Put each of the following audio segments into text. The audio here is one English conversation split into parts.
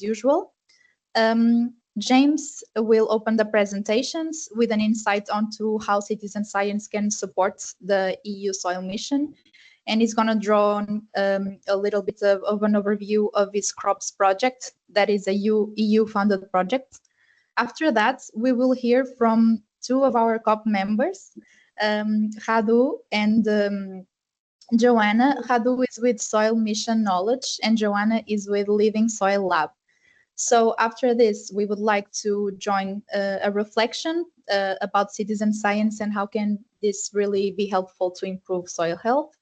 usual. James will open the presentations with an insight onto how citizen science can support the EU soil mission, and he's going to draw on a little bit of an overview of his crops project that is a EU-funded project. After that, we will hear from two of our COP members, Radu and Joanna. Radu is with Soil Mission Knowledge and Joanna is with Living Soil Lab. So after this, we would like to join a reflection about citizen science and how can this really be helpful to improve soil health.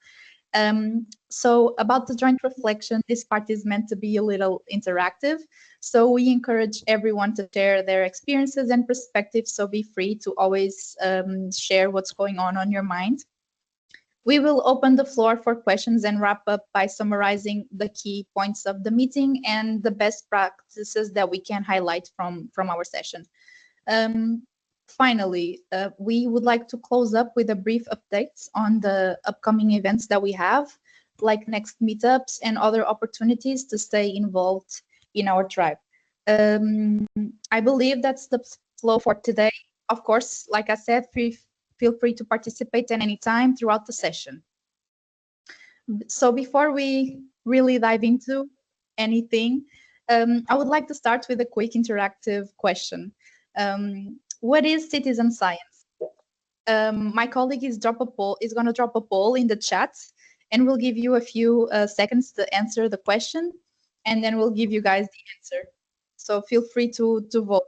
So about the joint reflection, this part is meant to be a little interactive. So we encourage everyone to share their experiences and perspectives. So be free to always share what's going on your mind. We will open the floor for questions and wrap up by summarizing the key points of the meeting and the best practices that we can highlight from our session. Finally, we would like to close up with a brief update on the upcoming events that we have, like next meetups and other opportunities to stay involved in our tribe. I believe that's the flow for today. Of course, like I said, feel free to participate at any time throughout the session. So before we really dive into anything, I would like to start with a quick interactive question. What is citizen science? My colleague is going to drop a poll in the chat, and we'll give you a few seconds to answer the question, and then we'll give you guys the answer. So feel free to vote.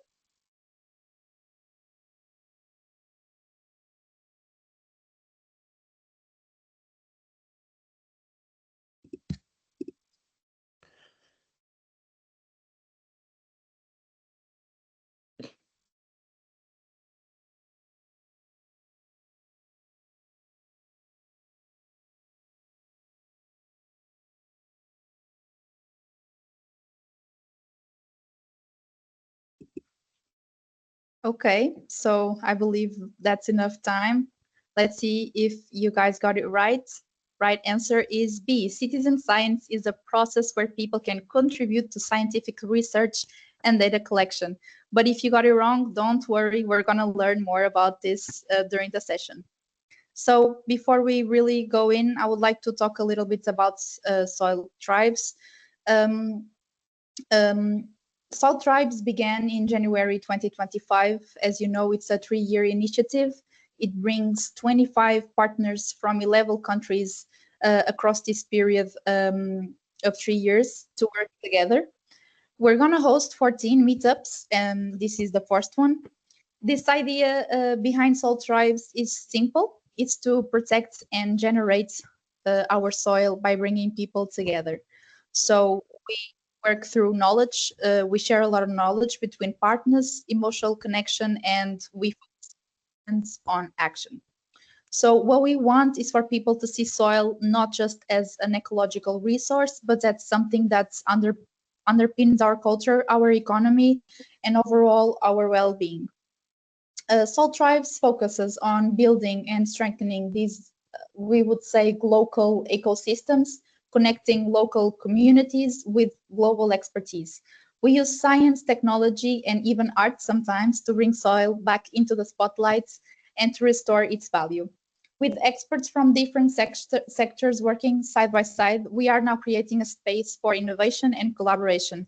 Okay, so I believe that's enough time. Let's see if you guys got it right. Right answer is B. Citizen science is a process where people can contribute to scientific research and data collection. But if you got it wrong, don't worry. We're going to learn more about this during the session. So before we really go in, I would like to talk a little bit about SoilTribes. SoilTribes began in January 2025. As you know, it's a 3-year initiative. It brings 25 partners from 11 countries across this period of 3 years to work together. We're going to host 14 meetups, and this is the first one. This idea behind SoilTribes is simple. It's to protect and generate our soil by bringing people together. So we work through knowledge. We share a lot of knowledge between partners, emotional connection, and we focus on action. So what we want is for people to see soil not just as an ecological resource, but as something that's underpins our culture, our economy, and overall our well-being. SoilTribes focuses on building and strengthening these, we would say, local ecosystems, connecting local communities with global expertise. We use science, technology, and even art sometimes to bring soil back into the spotlight and to restore its value. With experts from different sectors working side by side, we are now creating a space for innovation and collaboration.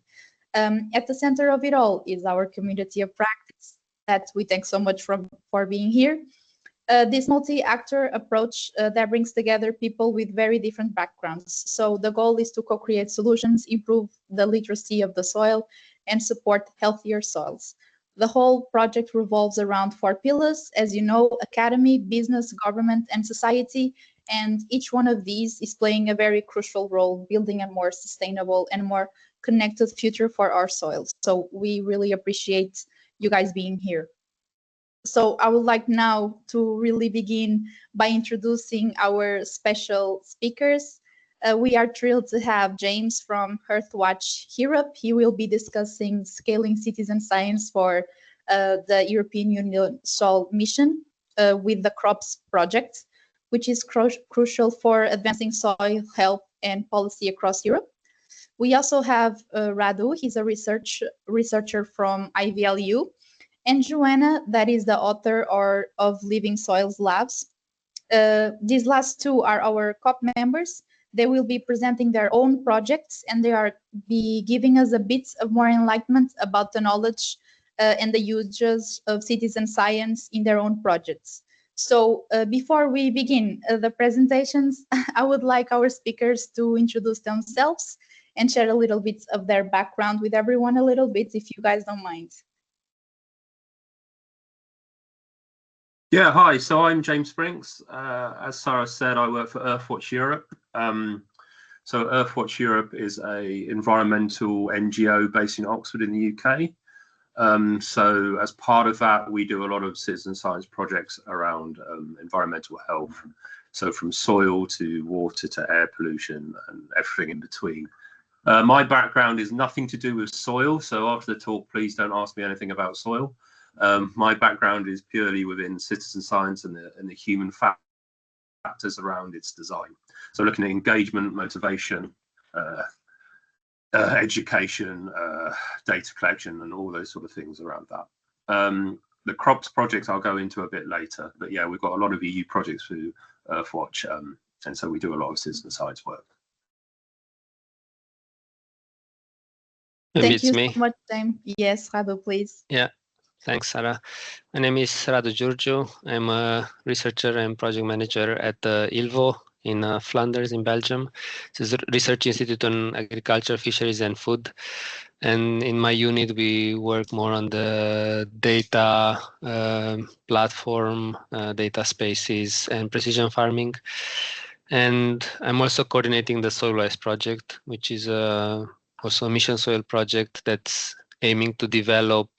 At the center of it all is our community of practice that we thank so much for being here. This multi-actor approach that brings together people with very different backgrounds. So the goal is to co-create solutions, improve the literacy of the soil, and support healthier soils. The whole project revolves around 4 pillars, as you know: academy, business, government, and society. And each one of these is playing a very crucial role building a more sustainable and more connected future for our soils. So we really appreciate you guys being here. So I would like now to really begin by introducing our special speakers. We are thrilled to have James from Earthwatch Europe. He will be discussing scaling citizen science for the European Union Soil Mission with the CROPS project, which is crucial for advancing soil health and policy across Europe. We also have Radu, he's a researcher from IVLU, and Joanna, that is the author of Living Soils Labs. These last two are our COP members. They will be presenting their own projects, and they are be giving us a bit of more enlightenment about the knowledge and the uses of citizen science in their own projects. So before we begin the presentations, I would like our speakers to introduce themselves and share a little bit of their background with everyone a little bit, if you guys don't mind. Yeah, hi. So I'm James Sprinks. As Sarah said, I work for Earthwatch Europe. So Earthwatch Europe is a environmental NGO based in Oxford in the UK. So as part of that, we do a lot of citizen science projects around environmental health. So from soil to water to air pollution and everything in between. My background is nothing to do with soil. So after the talk, please don't ask me anything about soil. My background is purely within citizen science and the human factors around its design. So looking at engagement, motivation, education, data collection, and all those sort of things around that. The crops projects I'll go into a bit later, but yeah, we've got a lot of EU projects through Earthwatch, and so we do a lot of citizen science work. Thank you so much, James. Yes, Radu, please. Yeah. Thanks, Sarah. My name is Radu Giurgiu. I'm a researcher and project manager at ILVO in Flanders in Belgium. It's a research institute on agriculture, fisheries and food. And in my unit, we work more on the data platform, data spaces and precision farming. And I'm also coordinating the SoilWise project, which is also a mission soil project that's aiming to develop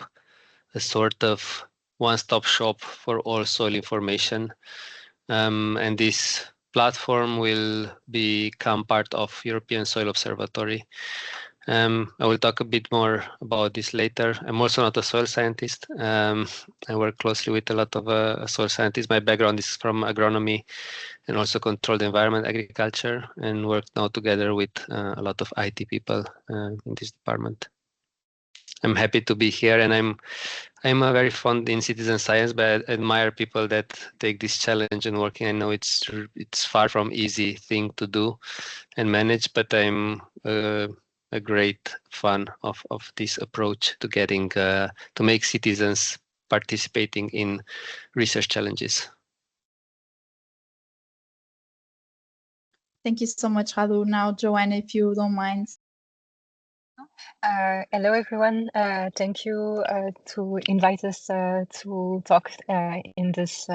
a sort of one-stop shop for all soil information. And this platform will become part of European Soil Observatory. I will talk a bit more about this later. I'm also not a soil scientist. I work closely with a lot of soil scientists. My background is from agronomy and also controlled environment agriculture, and work now together with a lot of IT people in this department. I'm happy to be here, and I'm very fond in citizen science, but I admire people that take this challenge and working. I know it's far from easy thing to do and manage, but I'm a great fan of this approach to getting to make citizens participating in research challenges. Thank you so much, Radu. Now, Joanna, if you don't mind. Hello, everyone. Thank you to invite us to talk in this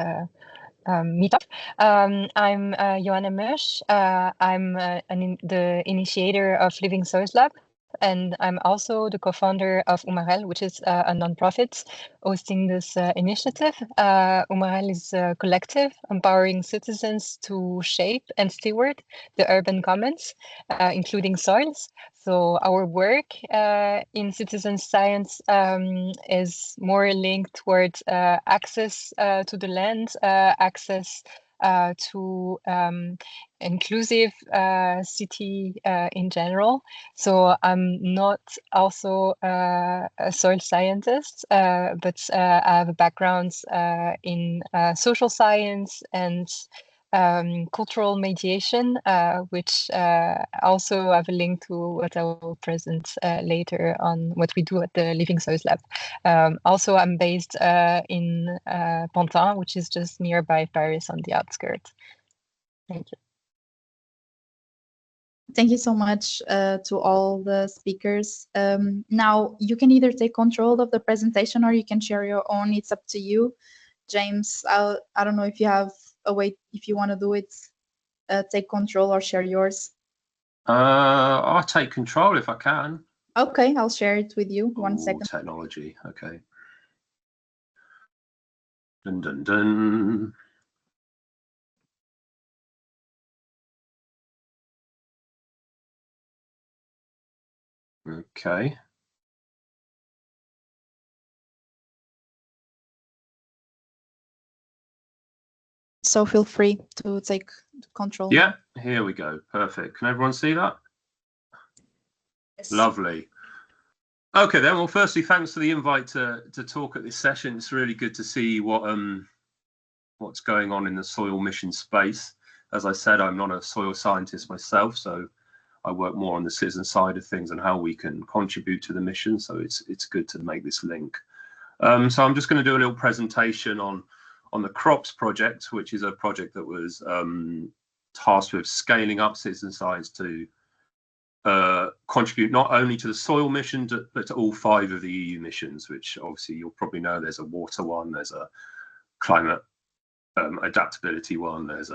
meetup. I'm Joanna Mersch. I'm the initiator of Living Soils Lab, and I'm also the co-founder of Umarel, which is a nonprofit hosting this initiative. Umarel is a collective empowering citizens to shape and steward the urban commons, including soils. So our work in citizen science is more linked towards access to the land, access to inclusive city in general. So I'm not also a soil scientist, but I have a background in social science and cultural mediation, which also have a link to what I will present later on what we do at the Living Soils Lab. Also, I'm based in Pantin, which is just nearby Paris on the outskirts. Thank you. Thank you so much to all the speakers. Now, you can either take control of the presentation or you can share your own. It's up to you. James, I don't know if you have a way, if you want to do it, take control or share yours. I'll take control if I can. Okay, I'll share it with you. 1 second. Technology, okay. Dun, dun, dun. Okay. So feel free to take control. Yeah, here we go. Perfect. Can everyone see that? Yes. Lovely. Okay then, well, firstly, thanks for the invite to talk at this session. It's really good to see what's going on in the soil mission space. As I said, I'm not a soil scientist myself, so I work more on the citizen side of things and how we can contribute to the mission. So it's good to make this link. So I'm just going to do a little presentation on the Crops project, which is a project that was tasked with scaling up citizen science to contribute not only to the soil mission, but to all 5 of the EU missions, which obviously you'll probably know. There's a water one, there's a climate adaptability one, there's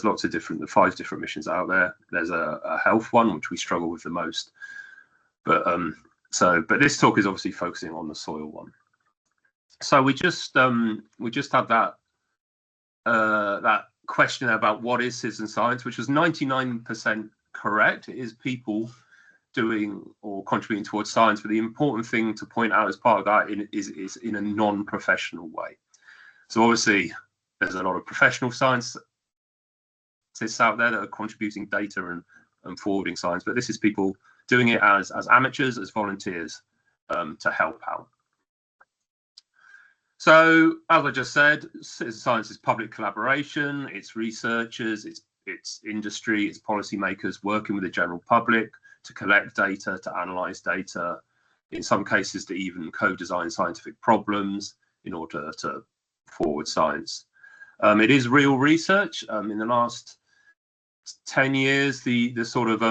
lots of the 5 different missions out there. There's a health one, which we struggle with the most. But this talk is obviously focusing on the soil one. So we just had that question about what is citizen science, which was 99% correct. It is people doing or contributing towards science, but the important thing to point out as part of that is in a non-professional way. So obviously there's a lot of professional scientists out there that are contributing data and forwarding science, but this is people doing it as amateurs, as volunteers, to help out. So as I just said, citizen science is public collaboration, it's researchers, it's industry, it's policymakers working with the general public to collect data, to analyze data, in some cases to even co-design scientific problems in order to forward science. It is real research. In the last 10 years, the sort of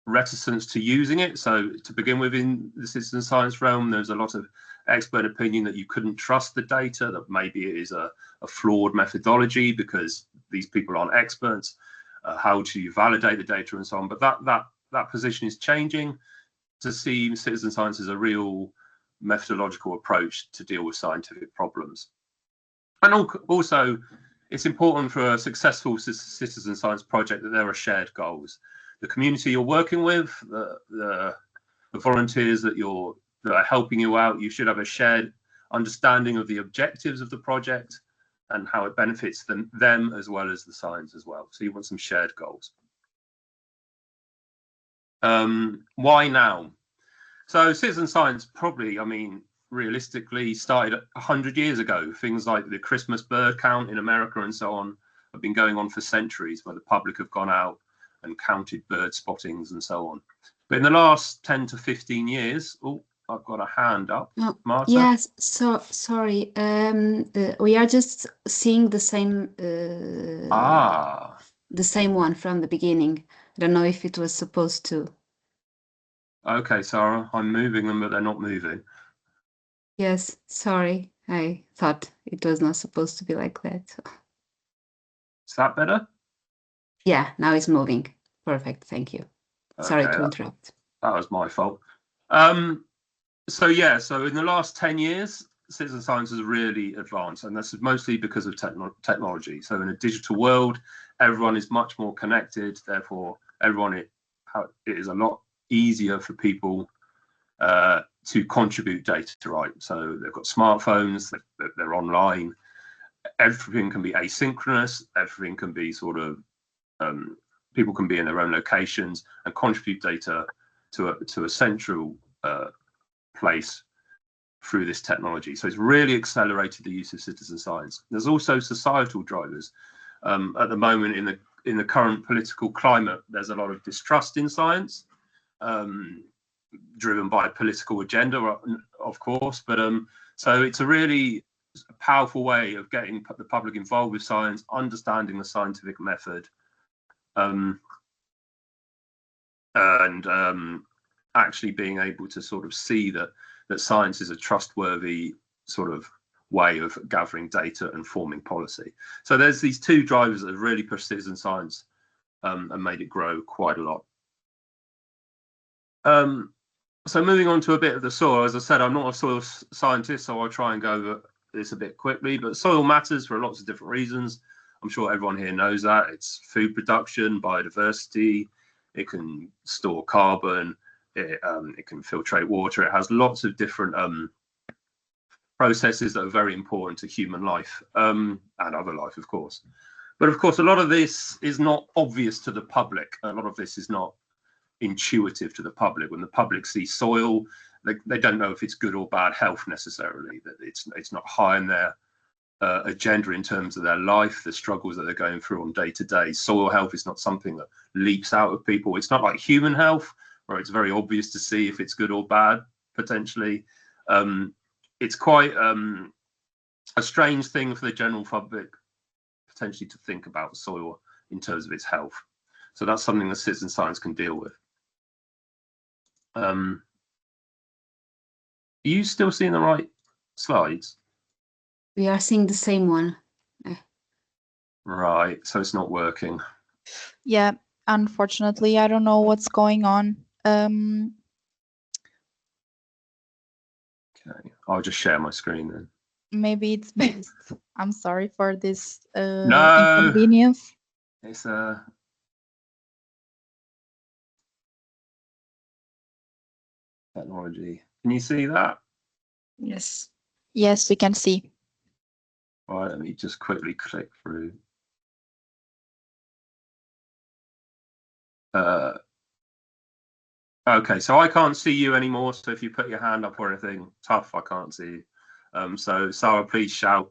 reticence to using it. So to begin with, in the citizen science realm, there's a lot of expert opinion that you couldn't trust the data, that maybe it is a flawed methodology because these people aren't experts, how do you validate the data and so on. But that position is changing to see citizen science as a real methodological approach to deal with scientific problems. And also, it's important for a successful citizen science project that there are shared goals. The community you're working with, the volunteers that are helping you out, you should have a shared understanding of the objectives of the project and how it benefits them as well as the science as well. So you want some shared goals. Why now? So citizen science probably, I mean, realistically started 100 years ago. Things like the Christmas bird count in America and so on have been going on for centuries, where the public have gone out and counted bird spottings and so on. But in the last 10 to 15 years, oh, I've got a hand up. Oh, Marta? yes, so sorry. We are just seeing the same one from the beginning. I don't know if it was supposed to. Okay, Sarah, I'm moving them, but they're not moving. Yes, sorry. I thought it was not supposed to be like that. So. Is that better? Yeah, now it's moving. Perfect, thank you. Okay, Sorry to interrupt. That was my fault. So in the last 10 years, citizen science has really advanced, and this is mostly because of technology. So in a digital world, everyone is much more connected. Therefore, it is a lot easier for people to contribute data, right? So they've got smartphones, they're online. Everything can be asynchronous. Everything can be sort of people can be in their own locations and contribute data to a central place through this technology. So it's really accelerated the use of citizen science. There's also societal drivers. At the moment, in the current political climate, there's a lot of distrust in science, driven by a political agenda, of course. But so it's a really powerful way of getting the public involved with science, understanding the scientific method, and actually being able to sort of see that science is a trustworthy sort of way of gathering data and forming policy. So there's these 2 drivers that have really pushed citizen science and made it grow quite a lot. So moving on to a bit of the soil, as I said, I'm not a soil scientist, so I'll try and go over this a bit quickly, but soil matters for lots of different reasons. I'm sure everyone here knows that. It's food production, biodiversity, it can store carbon, it can filtrate water. It has lots of different processes that are very important to human life and other life, of course. But of course, a lot of this is not obvious to the public. A lot of this is not intuitive to the public. When the public sees soil, they don't know if it's good or bad health necessarily, that it's not high in their agenda in terms of their life, the struggles that they're going through on day to day. Soil health is not something that leaps out of people. It's not like human health, where it's very obvious to see if it's good or bad, potentially. It's quite a strange thing for the general public, potentially, to think about soil in terms of its health. So that's something that citizen science can deal with. Are you still seeing the right slides? We are seeing the same one. Right, so it's not working. Yeah, unfortunately, I don't know what's going on. Okay, I'll just share my screen then. Maybe it's best. I'm sorry for this No, inconvenience. it's technology. Can you see that? Yes. Yes, we can see. All right, let me just quickly click through. Okay, so I can't see you anymore. So if you put your hand up or anything, tough, I can't see you. So Sarah, please shout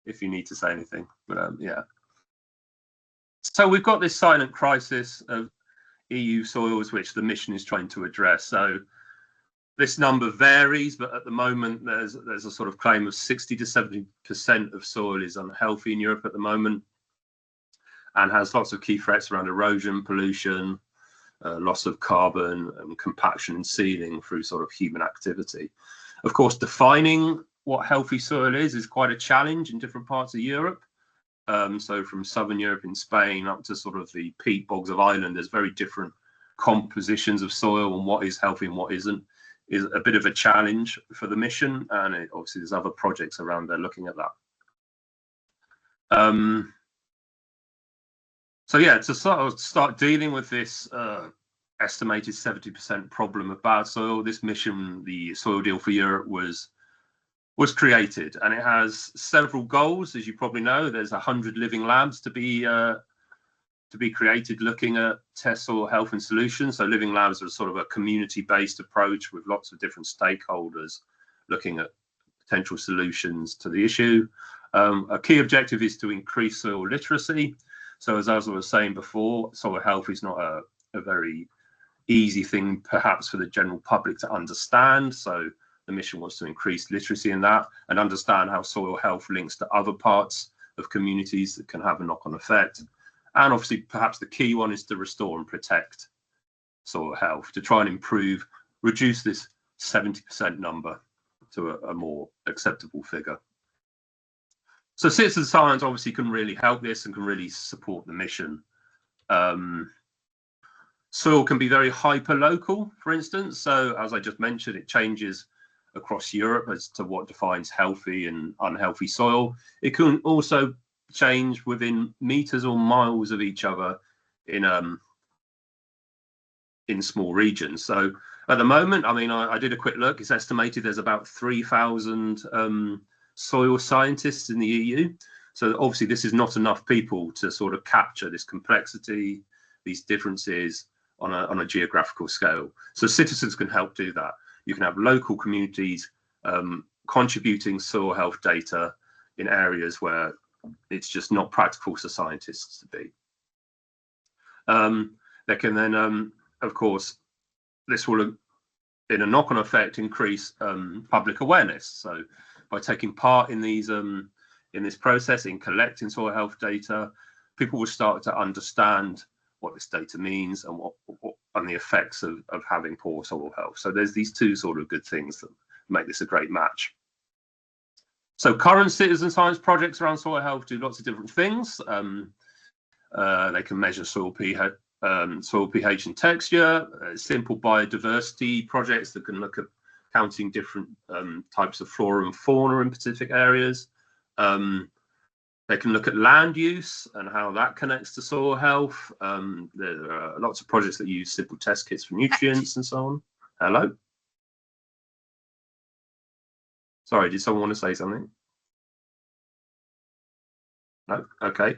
if you need to say anything. But yeah. So we've got this silent crisis of EU soils, which the mission is trying to address. So this number varies, but at the moment there's a sort of claim of 60 to 70% of soil is unhealthy in Europe at the moment, and has lots of key threats around erosion, pollution, loss of carbon, and compaction and sealing through sort of human activity. Of course, defining what healthy soil is quite a challenge in different parts of Europe. So from Southern Europe in Spain up to sort of the peat bogs of Ireland, there's very different compositions of soil, and what is healthy and what isn't is a bit of a challenge for the mission. And obviously there's other projects around there looking at that. So yeah, to sort of start dealing with this estimated 70% problem of bad soil, this mission, the Soil Deal for Europe, was created, and it has several goals. As you probably know, there's 100 living labs to be created looking at test soil health and solutions. So living labs are sort of a community-based approach with lots of different stakeholders looking at potential solutions to the issue. A key objective is to increase soil literacy. So as I was saying before, soil health is not a very easy thing perhaps for the general public to understand. So the mission wants to increase literacy in that and understand how soil health links to other parts of communities that can have a knock-on effect. And obviously, perhaps the key one is to restore and protect soil health, to try and improve, reduce this 70% number to a more acceptable figure. So citizen science obviously can really help this and can really support the mission. Soil can be very hyper-local, for instance. So as I just mentioned, it changes across Europe as to what defines healthy and unhealthy soil. It can also change within meters or miles of each other in small regions. So at the moment, I mean, I did a quick look. It's estimated there's about 3,000 soil scientists in the EU. So obviously this is not enough people to sort of capture this complexity, these differences on a geographical scale. So citizens can help do that. You can have local communities contributing soil health data in areas where it's just not practical for scientists to be. They can then, of course, this will, in a knock-on effect, increase public awareness. So by taking part in these in this process, in collecting soil health data, people will start to understand what this data means and what and the effects of having poor soil health. So there's these two sort of good things that make this a great match. So current citizen science projects around soil health do lots of different things. They can measure soil pH and texture, simple biodiversity projects that can look at counting different types of flora and fauna in specific areas. They can look at land use and how that connects to soil health. There are lots of projects that use simple test kits for nutrients and so on. Hello? Sorry, did someone want to say something? No? Okay.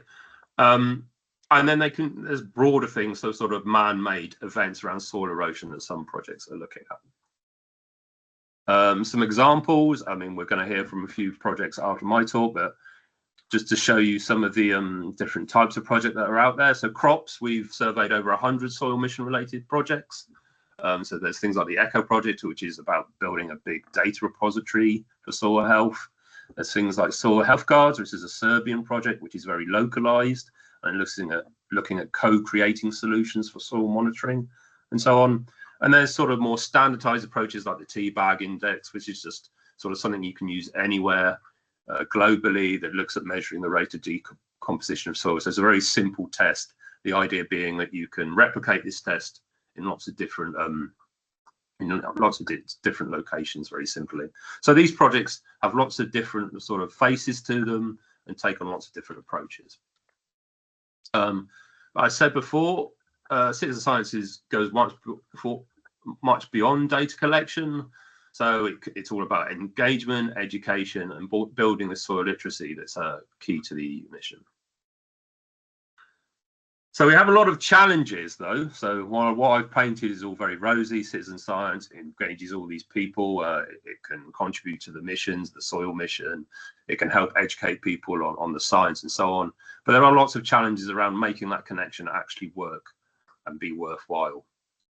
And then there's broader things, so sort of man-made events around soil erosion that some projects are looking at. Some examples, I mean, we're going to hear from a few projects after my talk, but just to show you some of the different types of projects that are out there. So crops, we've surveyed over 100 soil mission related projects. So there's things like the ECHO project, which is about building a big data repository for soil health. There's things like Soil Health Guards, which is a Serbian project, which is very localized and looking at co-creating solutions for soil monitoring and so on. And there's sort of more standardized approaches like the T-Bag Index, which is just sort of something you can use anywhere globally, that looks at measuring the rate of decomposition of soil. So it's a very simple test. The idea being that you can replicate this test in lots of different different locations very simply. So these projects have lots of different sort of faces to them and take on lots of different approaches. I said before, citizen sciences goes much beyond data collection. So it's all about engagement, education, and building the soil literacy that's key to the mission. So we have a lot of challenges, though. So while what I've painted is all very rosy, citizen science engages all these people. It can contribute to the missions, the soil mission. It can help educate people on the science and so on. But there are lots of challenges around making that connection actually work and be worthwhile.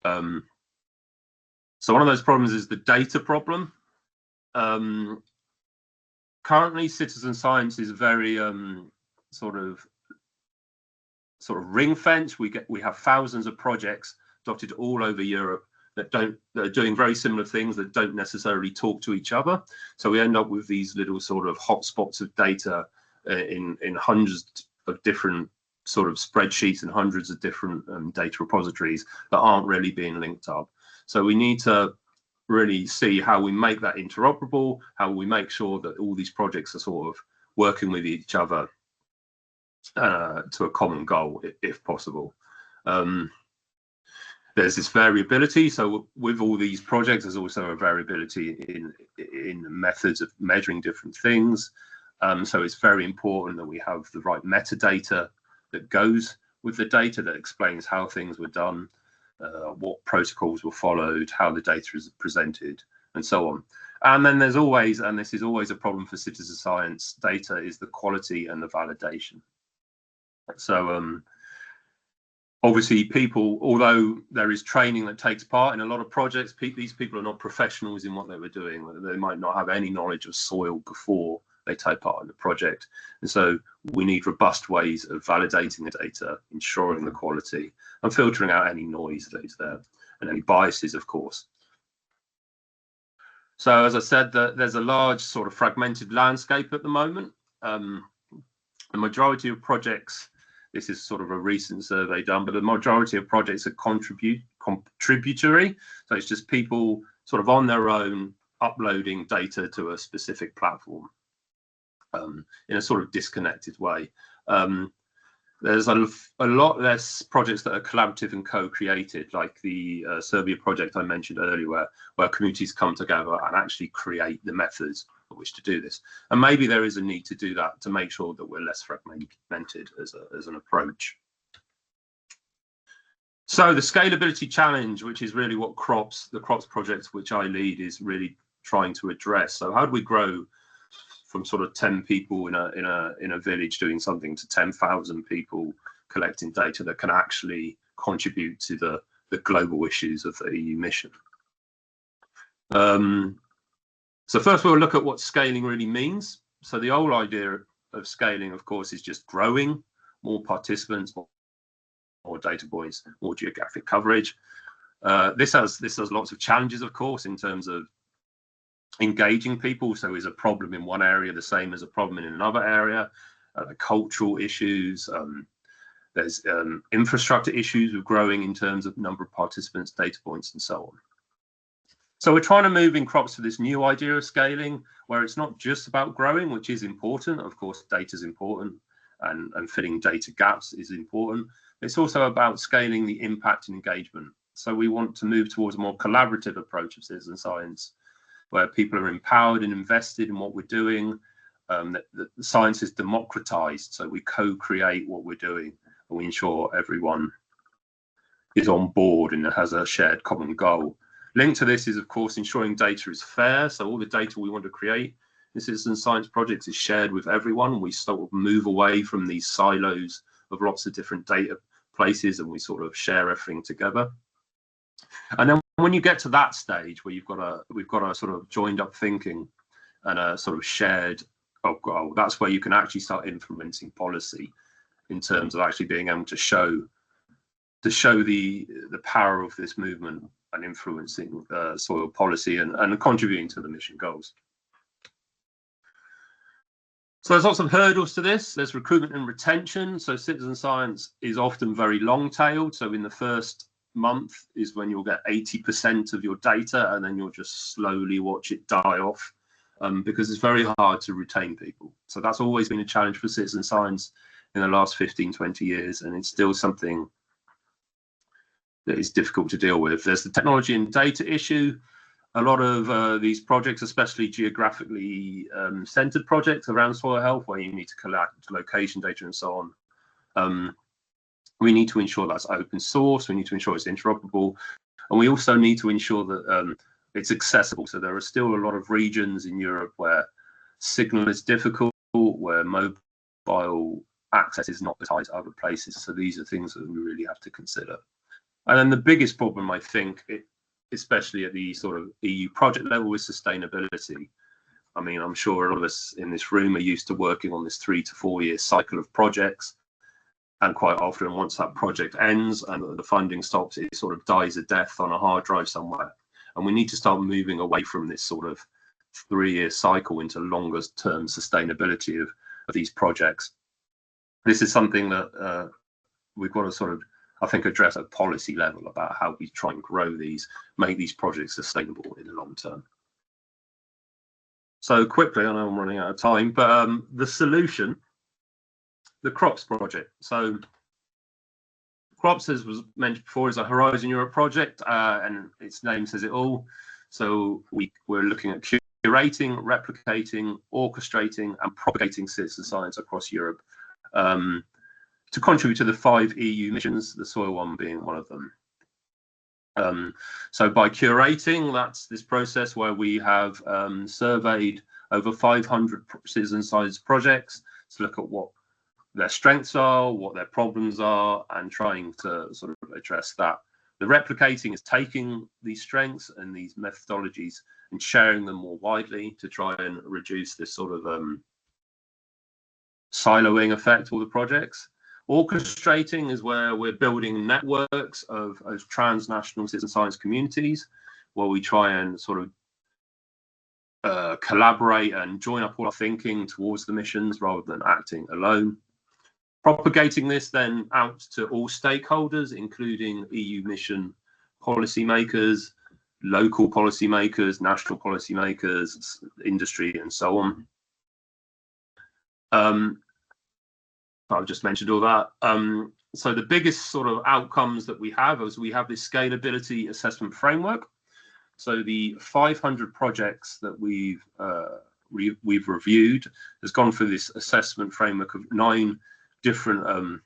So one of those problems is the data problem. Currently, citizen science is very sort of ring fence. We have thousands of projects dotted all over Europe that are doing very similar things that don't necessarily talk to each other. So we end up with these little sort of hotspots of data in hundreds of different sort of spreadsheets and hundreds of different data repositories that aren't really being linked up. So we need to really see how we make that interoperable, how we make sure that all these projects are sort of working with each other to a common goal, if possible. There's this variability. So with all these projects, there's also a variability in methods of measuring different things. So it's very important that we have the right metadata that goes with the data, that explains how things were done, what protocols were followed, how the data is presented, and so on. And then there's always, and this is always a problem for citizen science data, is the quality and the validation. So obviously people, although there is training that takes part in a lot of projects, these people are not professionals in what they were doing. They might not have any knowledge of soil before they take part in the project. And so we need robust ways of validating the data, ensuring the quality, and filtering out any noise that is there, and any biases, of course. So as I said, there's a large sort of fragmented landscape at the moment. The majority of projects, this is sort of a recent survey done, but the majority of projects are contributory. So it's just people sort of on their own uploading data to a specific platform in a sort of disconnected way. There's a lot less projects that are collaborative and co-created, like the Serbia project I mentioned earlier, where communities come together and actually create the methods for which to do this. And maybe there is a need to do that to make sure that we're less fragmented as an approach. So the scalability challenge, which is really what the crops project which I lead is really trying to address. So how do we grow from sort of 10 people in a village doing something to 10,000 people collecting data that can actually contribute to the global issues of the EU mission? So first we'll look at what scaling really means. So the old idea of scaling, of course, is just growing, more participants, more data points, more geographic coverage. This has lots of challenges, of course, in terms of engaging people. So is a problem in one area the same as a problem in another area? The cultural issues, there's infrastructure issues with growing in terms of number of participants, data points, and so on. So we're trying to move in crops to this new idea of scaling, where it's not just about growing, which is important. Of course, data is important, and filling data gaps is important. It's also about scaling the impact and engagement. So we want to move towards a more collaborative approach of citizen science, where people are empowered and invested in what we're doing, that the science is democratized, so we co-create what we're doing, and we ensure everyone is on board and has a shared common goal. Linked to this is, of course, ensuring data is fair. So all the data we want to create in citizen science projects is shared with everyone. We sort of move away from these silos of lots of different data places, and we sort of share everything together. And then when you get to that stage where we've got a sort of joined up thinking and a sort of shared goal, that's where you can actually start implementing policy in terms of actually being able to show the power of this movement and influencing soil policy and contributing to the mission goals. So there's lots of hurdles to this. There's recruitment and retention. So citizen science is often very long-tailed. So in the first month is when you'll get 80% of your data, and then you'll just slowly watch it die off because it's very hard to retain people. So that's always been a challenge for citizen science in the last 15, 20 years, and it's still something that is difficult to deal with. There's the technology and data issue. A lot of these projects, especially geographically centered projects around soil health, where you need to collect location data and so on, we need to ensure that's open source. We need to ensure it's interoperable, and we also need to ensure that it's accessible. So there are still a lot of regions in Europe where signal is difficult, where mobile access is not as high as other places. So these are things that we really have to consider. And then the biggest problem, I think, especially at the sort of EU project level, is sustainability. I mean, I'm sure a lot of us in this room are used to working on this 3 to 4 year cycle of projects. And quite often, once that project ends and the funding stops, it sort of dies a death on a hard drive somewhere. And we need to start moving away from this sort of 3 year cycle into longer term sustainability of these projects. This is something that we've got to sort of, I think, address at policy level about how we try and grow these, make these projects sustainable in the long term. So quickly, I know I'm running out of time, but the solution, the CROPS project. So CROPS, as was mentioned before, is a Horizon Europe project, and its name says it all. So we're looking at curating, replicating, orchestrating, and propagating citizen science across Europe to contribute to the 5 EU missions, the soil one being one of them. So by curating, that's this process where we have surveyed over 500 citizen science projects to look at what their strengths are, what their problems are, and trying to sort of address that. The replicating is taking these strengths and these methodologies and sharing them more widely to try and reduce this sort of siloing effect of all the projects. Orchestrating is where we're building networks of transnational citizen science communities, where we try and sort of collaborate and join up all our thinking towards the missions rather than acting alone. Propagating this then out to all stakeholders, including EU mission policymakers, local policymakers, national policymakers, industry, and so on. I've just mentioned all that. So the biggest sort of outcomes that we have is we have this scalability assessment framework. So the 500 projects that we've reviewed has gone through this assessment framework of 9 different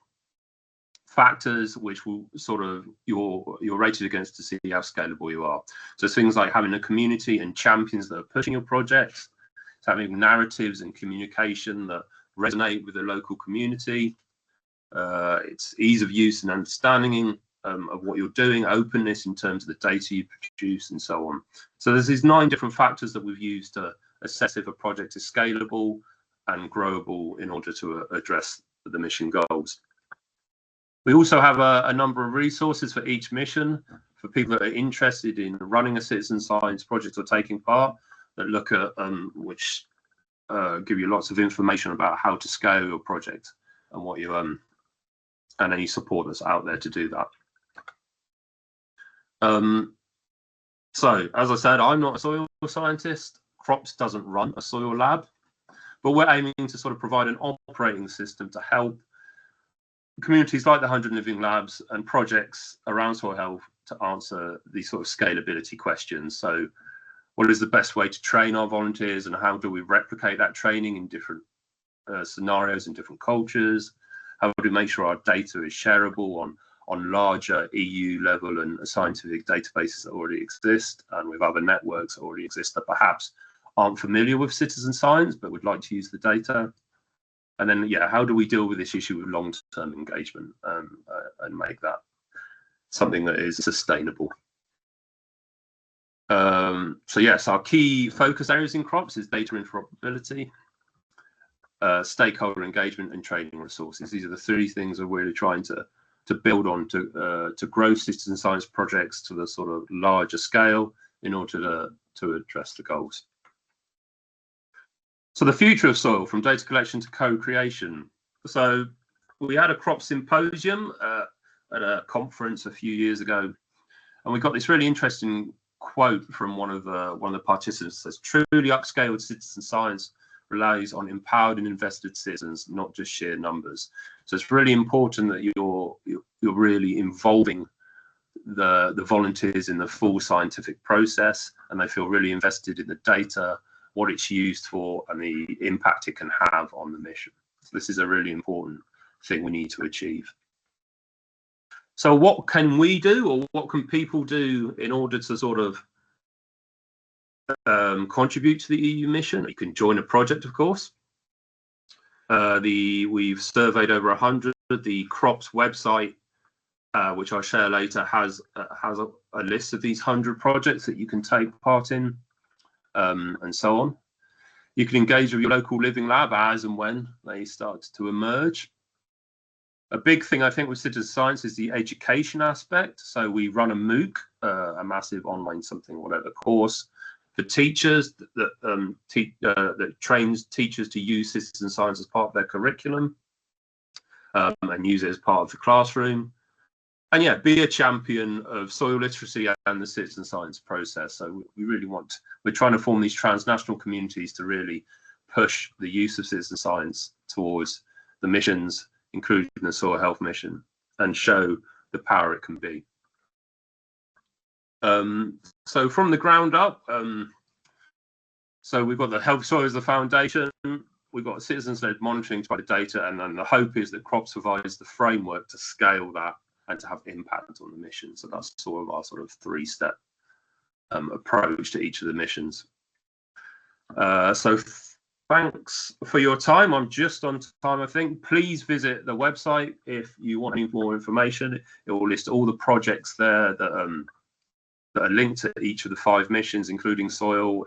factors, which will sort of you're rated against to see how scalable you are. So things like having a community and champions that are pushing your projects, it's having narratives and communication that resonate with the local community. It's ease of use and understanding of what you're doing, openness in terms of the data you produce, and so on. So there's these 9 different factors that we've used to assess if a project is scalable and growable in order to address the mission goals. We also have a number of resources for each mission for people that are interested in running a citizen science project or taking part, that look at which give you lots of information about how to scale your project and what you and any support that's out there to do that. So as I said, I'm not a soil scientist. CROPS doesn't run a soil lab, but we're aiming to sort of provide an operating system to help communities like the 100 Living Labs and projects around soil health to answer these sort of scalability questions. So what is the best way to train our volunteers, and how do we replicate that training in different scenarios in different cultures? How do we make sure our data is shareable on larger EU level and scientific databases that already exist, and with other networks that already exist that perhaps aren't familiar with citizen science but would like to use the data? And then, yeah, how do we deal with this issue with long-term engagement and make that something that is sustainable? So yes, our key focus areas in crops is data interoperability, stakeholder engagement, and training resources. These are the three things we're really trying to build on to grow citizen science projects to the sort of larger scale in order to address the goals. So the future of soil, from data collection to co-creation. So we had a crop symposium at a conference a few years ago, and we got this really interesting quote from one of the participants that says, "Truly upscaled citizen science relies on empowered and invested citizens, not just sheer numbers." So it's really important that you're really involving the volunteers in the full scientific process, and they feel really invested in the data, what it's used for, and the impact it can have on the mission. So this is a really important thing we need to achieve. So what can we do, or what can people do in order to sort of contribute to the EU mission? You can join a project, of course. We've surveyed over 100. The CROPS website, which I'll share later, has a list of these 100 projects that you can take part in, and so on. You can engage with your local living lab as and when they start to emerge. A big thing, I think, with citizen science is the education aspect. So we run a MOOC, a massive online something, whatever course, for teachers that trains teachers to use citizen science as part of their curriculum, and use it as part of the classroom. And yeah, be a champion of soil literacy and the citizen science process. So we're trying to form these transnational communities to really push the use of citizen science towards the missions, including the soil health mission, and show the power it can be. So from the ground up, so we've got the health soil as the foundation. We've got citizens-led monitoring to provide the data, and then the hope is that CROPS provides the framework to scale that and to have impact on the mission. So that's sort of our sort of three-step approach to each of the missions. So thanks for your time. I'm just on time, I think. Please visit the website if you want any more information. It will list all the projects there that are linked to each of the 5 missions, including soil.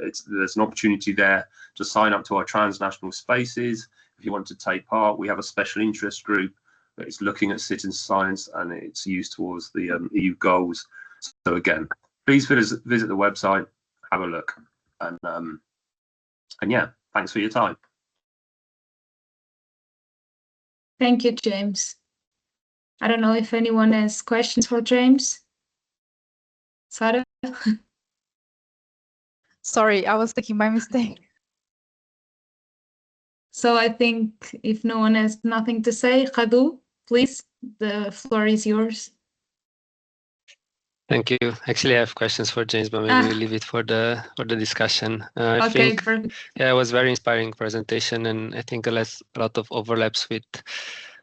There's an opportunity there to sign up to our transnational spaces. If you want to take part, we have a special interest group that is looking at citizen science and its use towards the EU goals. So again, please visit the website, have a look, and yeah, thanks for your time. Thank you, James. I don't know if anyone has questions for James. Sarah? Sorry, I was thinking by mistake. So I think if no one has nothing to say, Radu, please, the floor is yours. Thank you. Actually, I have questions for James, but maybe we'll leave it for the discussion. I think, perfect. yeah, it was a very inspiring presentation, and I think a lot of overlaps with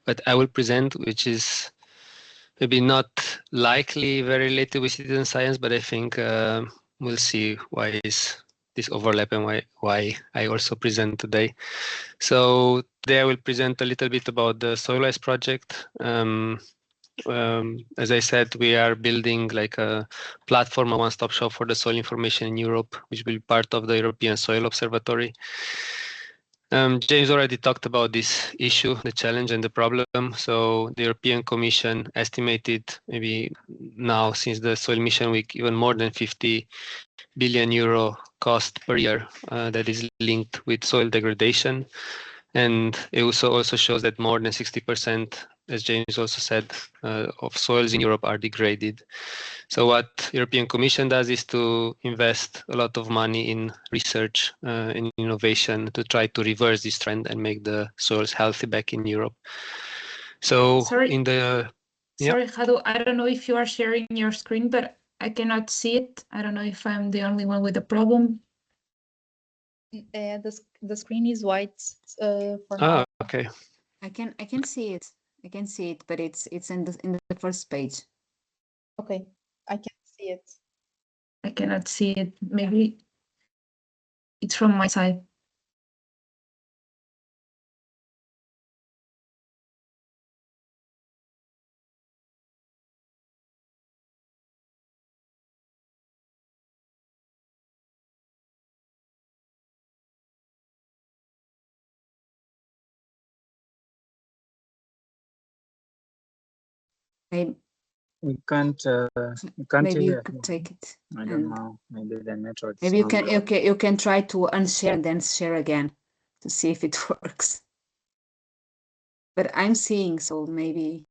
what I will present, which is maybe not likely very related with citizen science, but I think we'll see why is this overlap and why I also present today. So today I will present a little bit about the SoilWise project. As I said, we are building like a platform, a one-stop shop for the soil information in Europe, which will be part of the European Soil Observatory. James already talked about this issue, the challenge and the problem. So the European Commission estimated maybe now, since the Soil Mission Week, even more than 50 billion euro cost per year that is linked with soil degradation. And it also shows that more than 60%, as James also said, of soils in Europe are degraded. So what European Commission does is to invest a lot of money in research, in innovation, to try to reverse this trend and make the soils healthy back in Europe. So Sorry, Radu, I don't know if you are sharing your screen, but I cannot see it. I don't know if I'm the only one with a problem. The screen is white for now. Okay. I can see it. I can see it, but it's in the first page. Okay, I can see it. I cannot see it. Maybe it's from my side. Maybe You can't maybe you hear. could take it. I don't know. Maybe the network. Maybe you can try to unshare and then share again to see if it works. But I'm seeing, so maybe.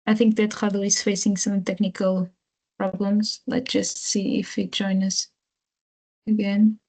I think that Rado is facing some technical problems. Let's just see if he joins us again.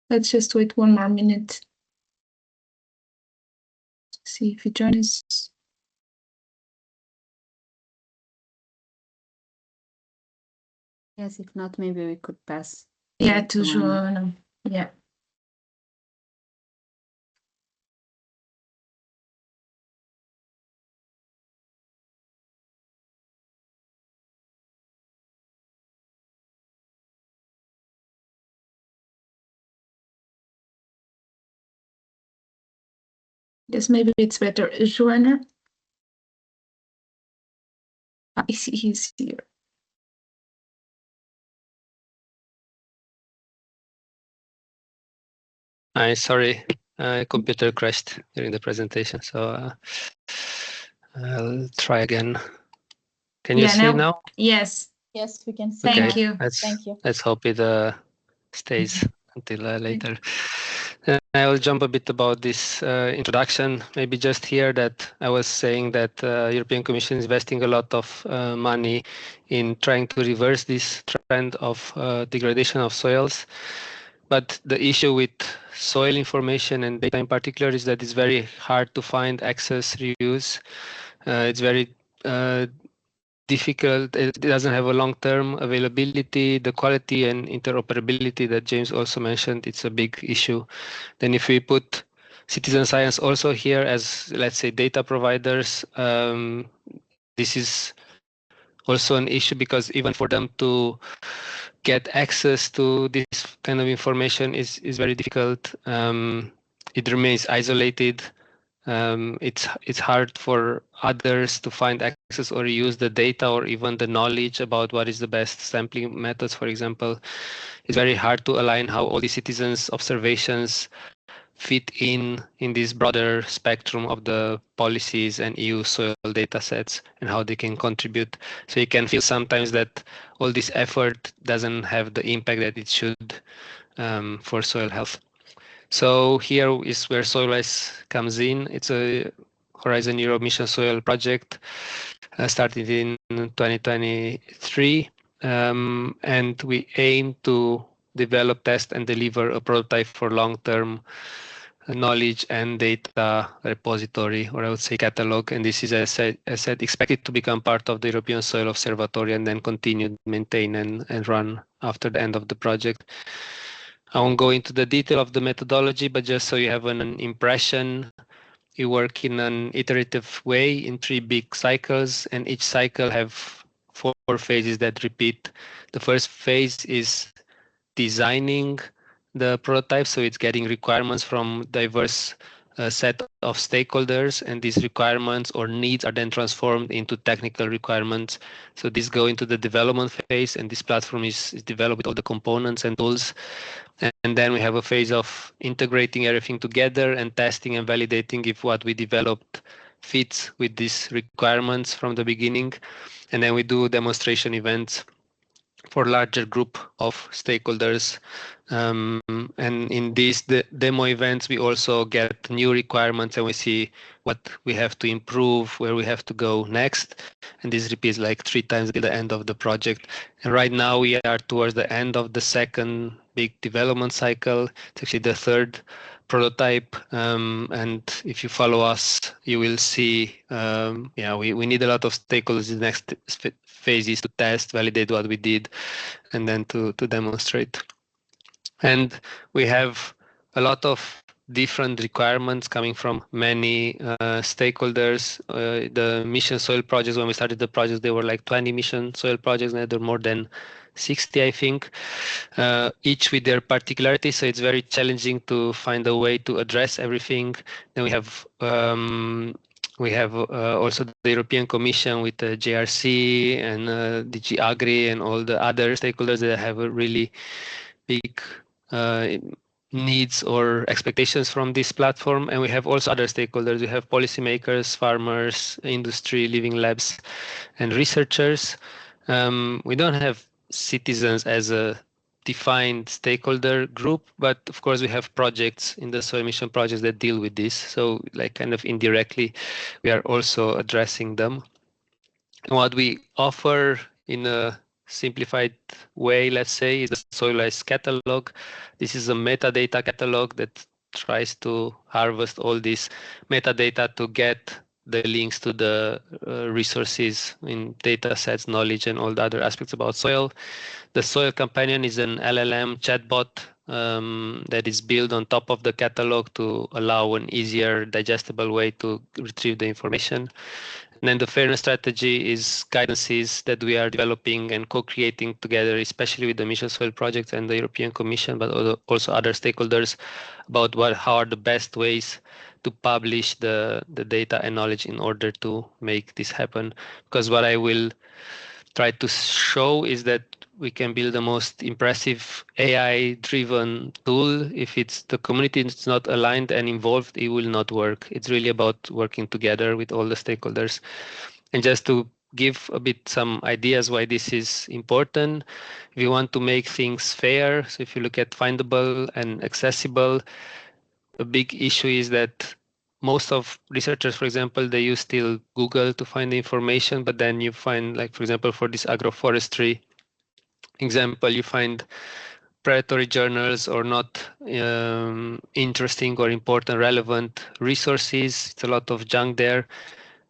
Let's just wait 1 more minute. See if he joins us. Yes, if not, maybe we could pass. Yeah, back to Joana. Yeah. Yes, maybe it's better. Joana? I see he's here. Sorry, computer crashed during the presentation, so I'll try again. Can you see now? Yes. Yes, we can see. Okay, Thank you. Thank you. let's hope it stays until later. I will jump a bit about this introduction. Maybe just here that I was saying that European Commission is investing a lot of money in trying to reverse this trend of degradation of soils. But the issue with soil information and data in particular is that it's very hard to find access, reuse. It's very difficult. It doesn't have a long-term availability. The quality and interoperability that James also mentioned, it's a big issue. Then if we put citizen science also here as, let's say, data providers, this is also an issue because even for them to get access to this kind of information is very difficult. It remains isolated. It's hard for others to find access or use the data or even the knowledge about what is the best sampling methods, for example. It's very hard to align how all the citizens' observations fit in this broader spectrum of the policies and EU soil data sets and how they can contribute. So you can feel sometimes that all this effort doesn't have the impact that it should for soil health. So here is where SoilWise comes in. It's a Horizon Europe Mission Soil project started in 2023, and we aim to develop, test, and deliver a prototype for long-term knowledge and data repository, or I would say catalog. And this is, as I said, expected to become part of the European Soil Observatory and then continue, maintain, and run after the end of the project. I won't go into the detail of the methodology, but just so you have an impression, we work in an iterative way in 3 big cycles, and each cycle have 4 phases that repeat. The first phase is designing the prototype, so it's getting requirements from diverse set of stakeholders, and these requirements or needs are then transformed into technical requirements. So these go into the development phase, and this platform is developed with all the components and tools. And then we have a phase of integrating everything together and testing and validating if what we developed fits with these requirements from the beginning. And then we do demonstration events for larger group of stakeholders. And in these demo events, we also get new requirements and we see what we have to improve, where we have to go next. And this repeats like 3 times at the end of the project. And right now we are towards the end of the second big development cycle. It's actually the 3rd prototype. And if you follow us, you will see, we need a lot of stakeholders in the next phases to test, validate what we did, and then to demonstrate. And we have a lot of different requirements coming from many stakeholders. The mission soil projects, when we started the projects, there were like 20 mission soil projects, and there are more than 60, I think, each with their particularities. So it's very challenging to find a way to address everything. Then we have also the European Commission with the JRC and DG Agri and all the other stakeholders that have a really big needs or expectations from this platform. And we have also other stakeholders. We have policymakers, farmers, industry, living labs, and researchers. We don't have citizens as a defined stakeholder group, but of course we have projects in the soil mission projects that deal with this. So like kind of indirectly, we are also addressing them. And what we offer in a simplified way, let's say, is the SoilWise catalog. This is a metadata catalog that tries to harvest all this metadata to get the links to the resources in data sets, knowledge, and all the other aspects about soil. The Soil Companion is an LLM chatbot that is built on top of the catalog to allow an easier, digestible way to retrieve the information. And then the fairness strategy is guidances that we are developing and co-creating together, especially with the Mission Soil Project and the European Commission, but also other stakeholders about how are the best ways to publish the data and knowledge in order to make this happen. Because what I will try to show is that we can build the most impressive AI-driven tool. If the community is not aligned and involved, it will not work. It's really about working together with all the stakeholders. And just to give a bit some ideas why this is important, we want to make things fair. So if you look at findable and accessible, a big issue is that most of researchers, for example, they use still Google to find the information, but then you find, like, for example, for this agroforestry example, you find predatory journals or not interesting or important, relevant resources. It's a lot of junk there.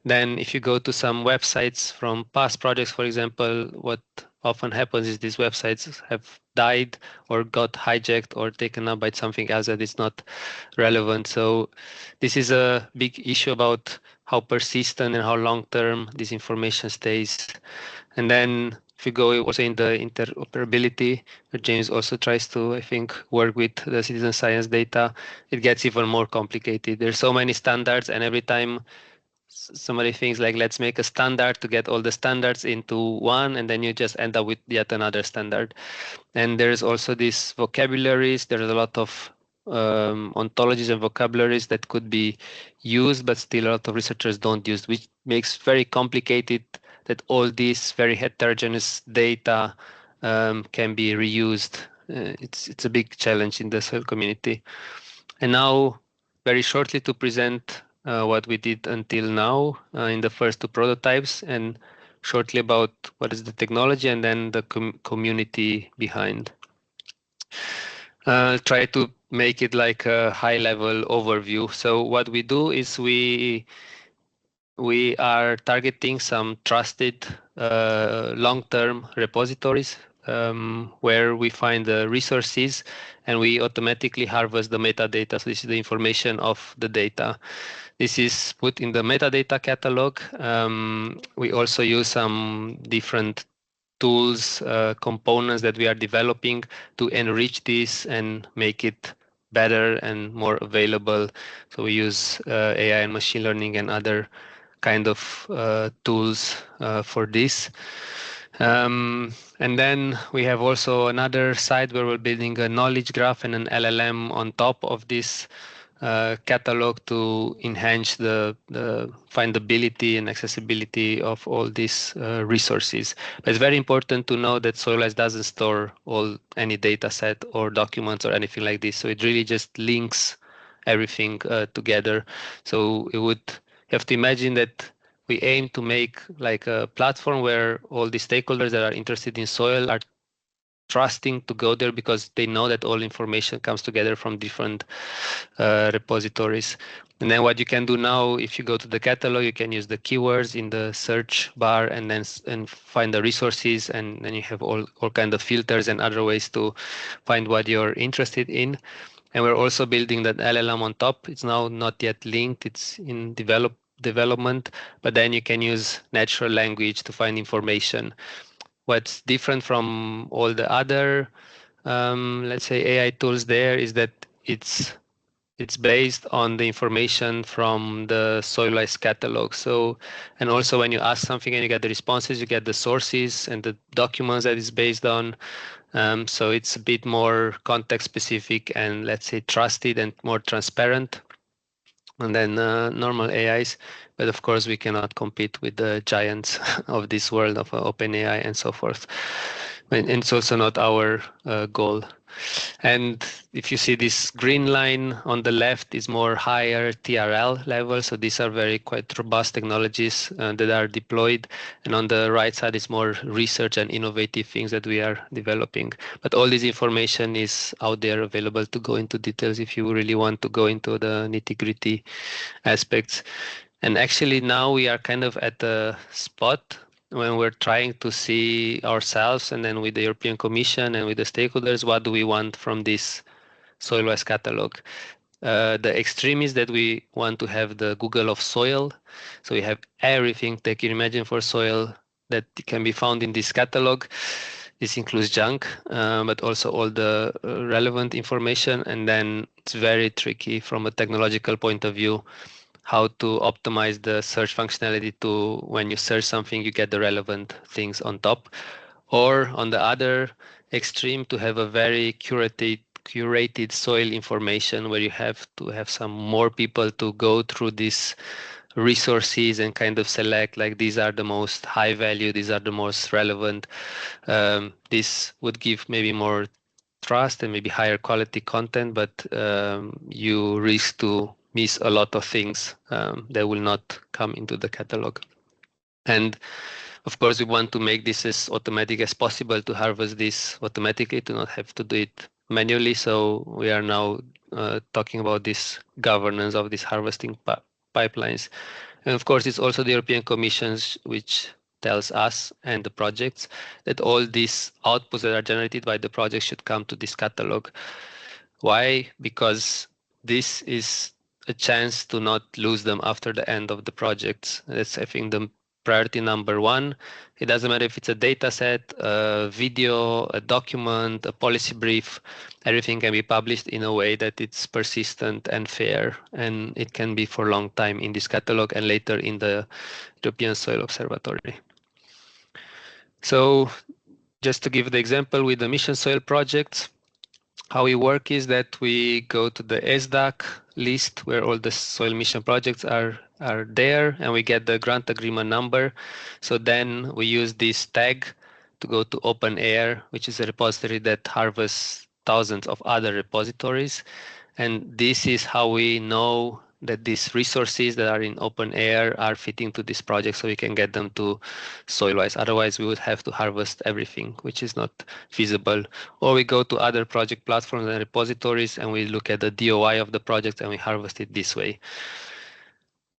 Then if you go to some websites from past projects, for example, what often happens is these websites have died or got hijacked or taken up by something else that is not relevant. So this is a big issue about how persistent and how long-term this information stays. And then if you go also in the interoperability, James also tries to, I think, work with the citizen science data, it gets even more complicated. There's so many standards, and every time somebody thinks like, let's make a standard to get all the standards into one, and then you just end up with yet another standard. And there's also these vocabularies. There's a lot of ontologies and vocabularies that could be used, but still a lot of researchers don't use, which makes very complicated that all these very heterogeneous data can be reused. It's a big challenge in the soil community. And now, very shortly, to present what we did until now in the first 2 prototypes, and shortly about what is the technology and then the community behind. Try to make it like a high-level overview. So what we do is we are targeting some trusted long-term repositories where we find the resources, and we automatically harvest the metadata. So this is the information of the data. This is put in the metadata catalog. We also use some different tools, components that we are developing to enrich this and make it better and more available. So we use AI and machine learning and other kind of tools for this. And then we have also another side where we're building a knowledge graph and an LLM on top of this catalog to enhance the findability and accessibility of all these resources. But it's very important to know that SoilTribes doesn't store any data set or documents or anything like this. So it really just links everything together. So you would have to imagine that we aim to make like a platform where all the stakeholders that are interested in soil are trusting to go there because they know that all information comes together from different repositories. And then what you can do now, if you go to the catalog, you can use the keywords in the search bar and then find the resources, and then you have all kind of filters and other ways to find what you're interested in. And we're also building that LLM on top. It's now not yet linked, it's in development, but then you can use natural language to find information. What's different from all the other, let's say, AI tools there is that it's based on the information from the SoilTribes catalog. So, and also when you ask something and you get the responses, you get the sources and the documents that it's based on. So it's a bit more context specific and, let's say, trusted and more transparent than normal AIs. But of course, we cannot compete with the giants of this world of OpenAI and so forth. And it's also not our goal. And if you see this green line on the left is more higher TRL level. So these are very quite robust technologies that are deployed. And on the right side is more research and innovative things that we are developing. But all this information is out there available to go into details if you really want to go into the nitty-gritty aspects. And actually now we are kind of at a spot when we're trying to see ourselves, and then with the European Commission and with the stakeholders, what do we want from this SoilTribes catalog? The extreme is that we want to have the Google of soil. So we have everything that you can imagine for soil that can be found in this catalog. This includes junk, but also all the relevant information. And then it's very tricky from a technological point of view how to optimize the search functionality to when you search something, you get the relevant things on top. Or on the other extreme, to have a very curated soil information where you have to have some more people to go through these resources and kind of select like these are the most high value, these are the most relevant. This would give maybe more trust and maybe higher quality content, but you risk to miss a lot of things that will not come into the catalog. And of course, we want to make this as automatic as possible to harvest this automatically, to not have to do it manually. So we are now talking about this governance of these harvesting pipelines. And of course, it's also the European Commission which tells us and the projects that all these outputs that are generated by the project should come to this catalog. Why? Because this is a chance to not lose them after the end of the projects. That's, I think, the priority number one. It doesn't matter if it's a data set, a video, a document, a policy brief, everything can be published in a way that it's persistent and fair, and it can be for a long time in this catalog and later in the European Soil Observatory. So just to give the example with the mission soil projects, how we work is that we go to the SDAC list where all the soil mission projects are there, and we get the grant agreement number. So then we use this tag to go to OpenAIR, which is a repository that harvests thousands of other repositories. And this is how we know that these resources that are in open air are fitting to this project so we can get them to SoilWise. Otherwise, we would have to harvest everything, which is not feasible. Or we go to other project platforms and repositories and we look at the DOI of the project and we harvest it this way.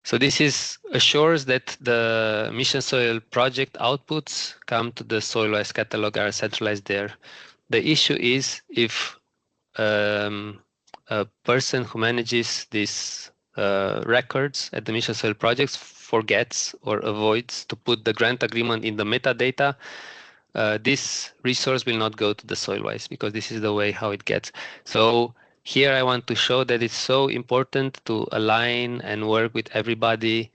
So this assures that the Mission Soil project outputs come to the SoilWise catalog, are centralized there. The issue is if a person who manages these records at the Mission Soil projects forgets or avoids to put the grant agreement in the metadata, this resource will not go to the SoilWise because this is the way how it gets. So here I want to show that it's so important to align and work with everybody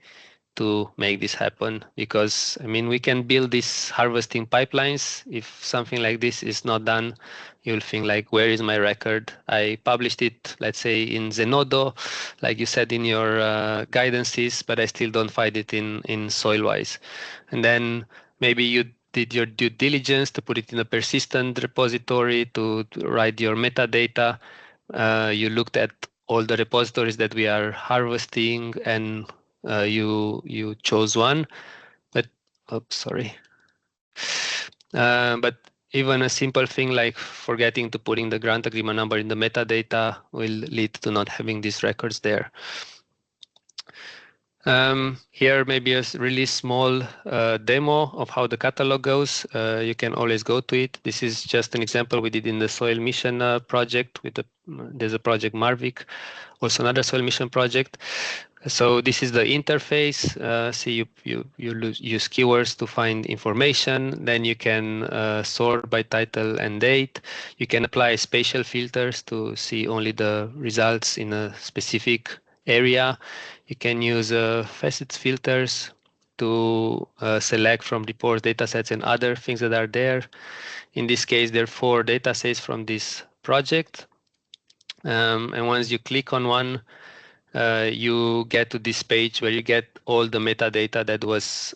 to make this happen, because I mean we can build these harvesting pipelines. If something like this is not done, you'll think like, where is my record? I published it, let's say in Zenodo, like you said in your guidances, but I still don't find it in SoilWise. And then maybe you did your due diligence to put it in a persistent repository to write your metadata. You looked at all the repositories that we are harvesting and you chose one, but sorry. But even a simple thing like forgetting to put in the grant agreement number in the metadata will lead to not having these records there. Here maybe a really small demo of how the catalog goes. You can always go to it. This is just an example we did in the Soil Mission project. There's a project Marvik, also another Soil Mission project. So this is the interface. See, you use keywords to find information. Then you can sort by title and date. You can apply spatial filters to see only the results in a specific area. You can use facets filters to select from reports, datasets, and other things that are there. In this case, there are 4 datasets from this project. And once you click on one, you get to this page where you get all the metadata that was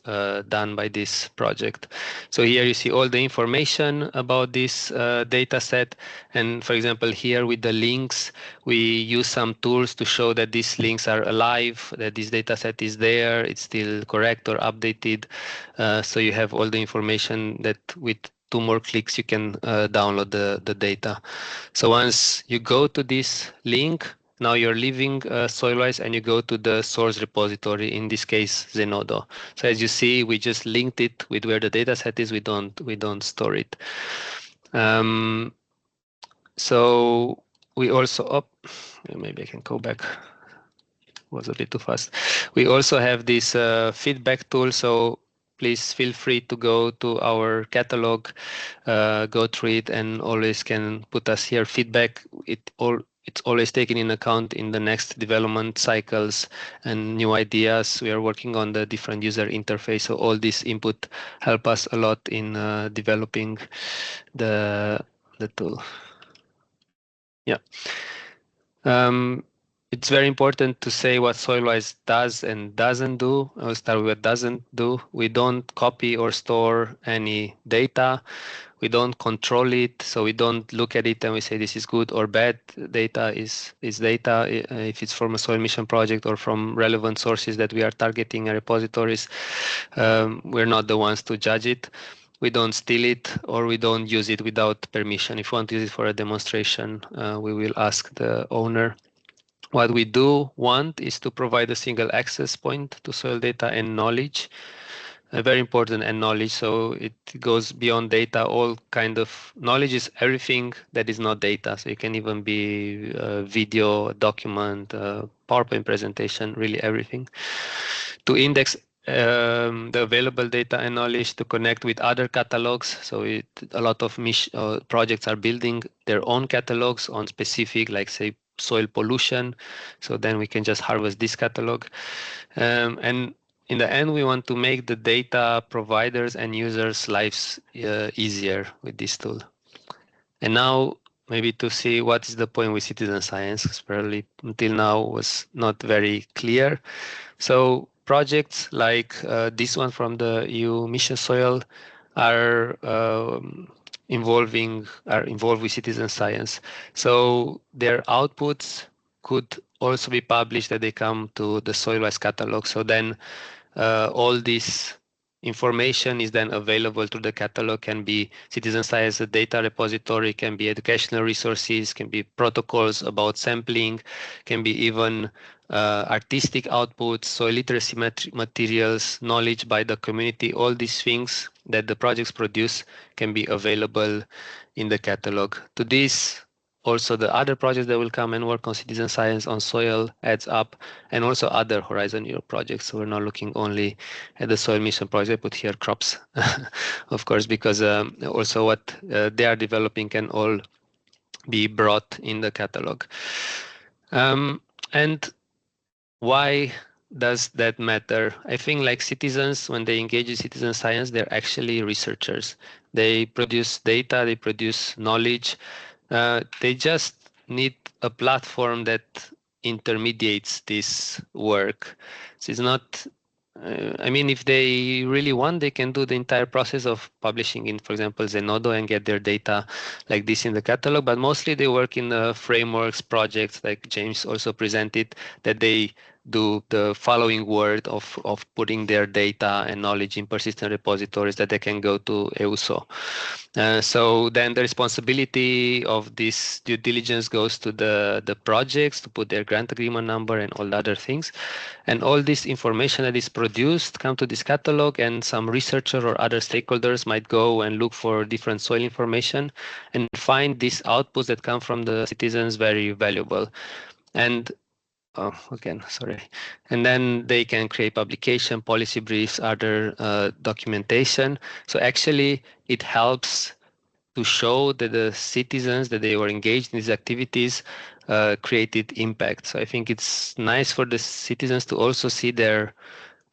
done by this project. So here you see all the information about this data set. And for example, here with the links, we use some tools to show that these links are alive, that this data set is there, it's still correct or updated. So you have all the information that with 2 more clicks you can download the data. So once you go to this link, now you're leaving SoilWise and you go to the source repository, in this case Zenodo. So as you see, we just linked it with where the dataset is. We don't store it. So we also maybe I can go back. Was a bit too fast. We also have this feedback tool. So please feel free to go to our catalog, go through it, and always can put us here feedback. It's always taken in account in the next development cycles and new ideas. We are working on the different user interface. So all this input help us a lot in developing the tool. Yeah. It's very important to say what SoilWise does and doesn't do. I'll start with what doesn't do. We don't copy or store any data. We don't control it, so we don't look at it and we say this is good or bad. Data is data. If it's from a soil mission project or from relevant sources that we are targeting repositories, we're not the ones to judge it. We don't steal it or we don't use it without permission. If we want to use it for a demonstration, we will ask the owner. What we do want is to provide a single access point to soil data and knowledge. Very important, and knowledge, so it goes beyond data. All kind of knowledge is everything that is not data, so it can even be video, document, PowerPoint presentation, really everything. To index the available data and knowledge, to connect with other catalogs. So a lot of projects are building their own catalogs on specific, like say soil pollution, so then we can just harvest this catalog. And in the end, we want to make the data providers and users' lives easier with this tool. And now, maybe to see what is the point with citizen science, because probably until now was not very clear. So projects like this one from the EU Mission Soil are involved with citizen science. So their outputs could also be published, that they come to the SoilWise catalog. So then all this information is then available to the catalog, can be citizen science data repository, can be educational resources, can be protocols about sampling, can be even artistic outputs, soil literacy materials, knowledge by the community. All these things that the projects produce can be available in the catalog. To this, also the other projects that will come and work on citizen science on soil adds up, and also other Horizon Europe projects. So we're not looking only at the soil mission project, but here crops, of course, because also what they are developing can all be brought in the catalog. And why does that matter? I think like citizens, when they engage in citizen science, they're actually researchers. They produce data, they produce knowledge. They just need a platform that intermediates this work. So it's not, I mean, if they really want, they can do the entire process of publishing in, for example, Zenodo and get their data like this in the catalog, but mostly they work in frameworks, projects like James also presented, that they do the following word of putting their data and knowledge in persistent repositories that they can go to EUSO. So then the responsibility of this due diligence goes to the projects to put their grant agreement number and all the other things. And all this information that is produced come to this catalog, and some researcher or other stakeholders might go and look for different soil information and find these outputs that come from the citizens very valuable. And and then they can create publication, policy briefs, other documentation. So actually it helps to show that the citizens that they were engaged in these activities created impact. So I think it's nice for the citizens to also see their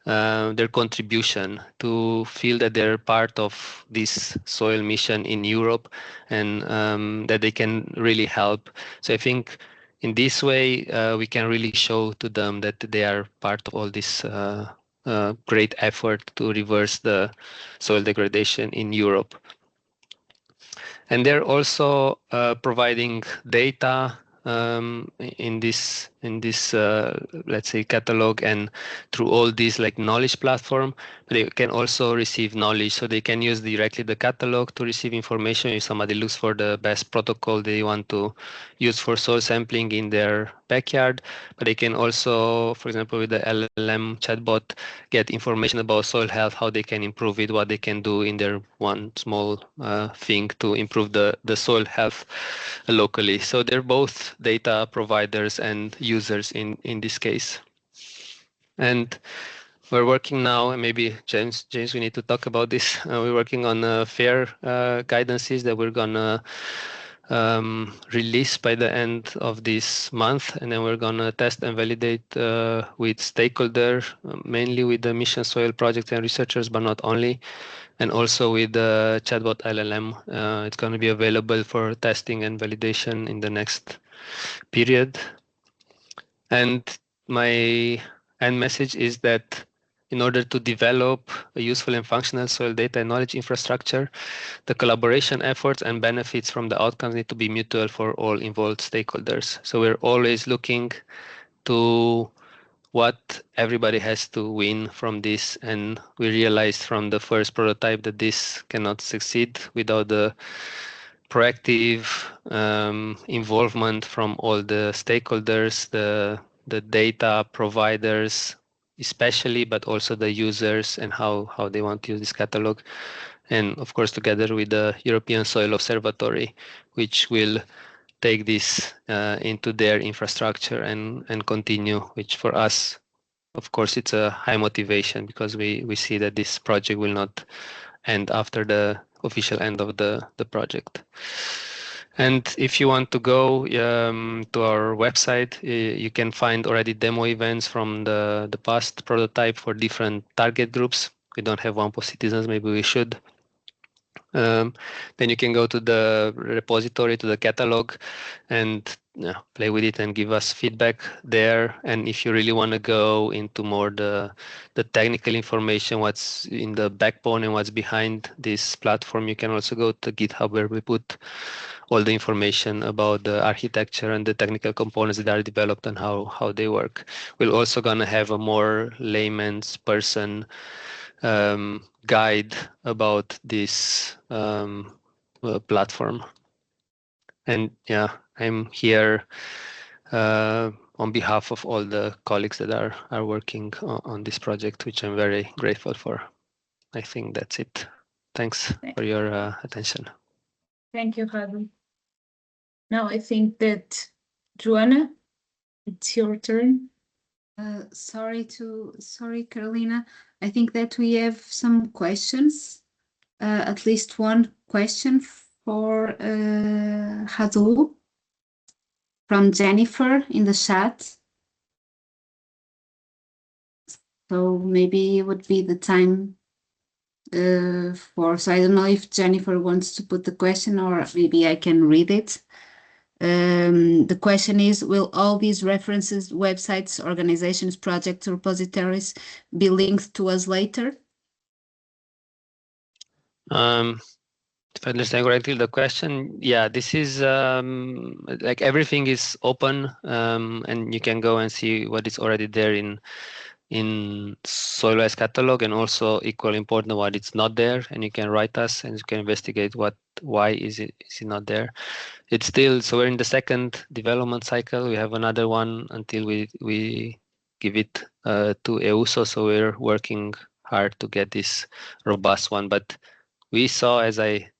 contribution, to feel that they're part of this soil mission in Europe, and that they can really help. So I think in this way, we can really show to them that they are part of all this great effort to reverse the soil degradation in Europe. And they're also providing data in this let's say catalog, and through all these like knowledge platform, they can also receive knowledge. So they can use directly the catalog to receive information if somebody looks for the best protocol they want to use for soil sampling in their backyard. But they can also, for example, with the LLM chatbot, get information about soil health, how they can improve it, what they can do in their one small thing to improve the soil health locally. So they're both data providers and users in this case. And we're working now, and maybe James, we need to talk about this. We're working on fair guidances that we're gonna release by the end of this month, and then we're gonna test and validate with stakeholders, mainly with the Mission Soil project and researchers, but not only, and also with the chatbot LLM. It's going to be available for testing and validation in the next period. And my end message is that in order to develop a useful and functional soil data and knowledge infrastructure, the collaboration efforts and benefits from the outcomes need to be mutual for all involved stakeholders. So we're always looking to what everybody has to win from this, and we realized from the first prototype that this cannot succeed without the proactive involvement from all the stakeholders, the data providers especially, but also the users and how they want to use this catalog. And of course, together with the European Soil Observatory, which will take this into their infrastructure and continue, which for us, of course, it's a high motivation, because we see that this project will not end after the official end of the project. And if you want to go to our website, you can find already demo events from the past prototype for different target groups. We don't have one for citizens, maybe we should. Then you can go to the repository, to the catalog, and play with it and give us feedback there. And if you really want to go into more the technical information, what's in the backbone and what's behind this platform, you can also go to GitHub, where we put all the information about the architecture and the technical components that are developed and how they work. We're also gonna have a more layman's person guide about this platform. And yeah, I'm here on behalf of all the colleagues that are working on this project, which I'm very grateful for. I think that's it. Thanks for your attention. Thank you, Radu. Now I think that Joanna, it's your turn. Sorry, Carolina. I think that we have some questions. At least one question for Radu from Jennifer in the chat. So maybe it would be the time so I don't know if Jennifer wants to put the question, or maybe I can read it. The question is, will all these references, websites, organizations, projects, repositories be linked to us later? If I understand correctly the question, yeah, this is like everything is open, and you can go and see what is already there in SoilTribes catalog, and also equally important what it's not there, and you can write us and you can investigate why is it not there. It's still, so we're in the second development cycle. We have another one until we give it to EUSO, so we're working hard to get this robust one. But we saw, as I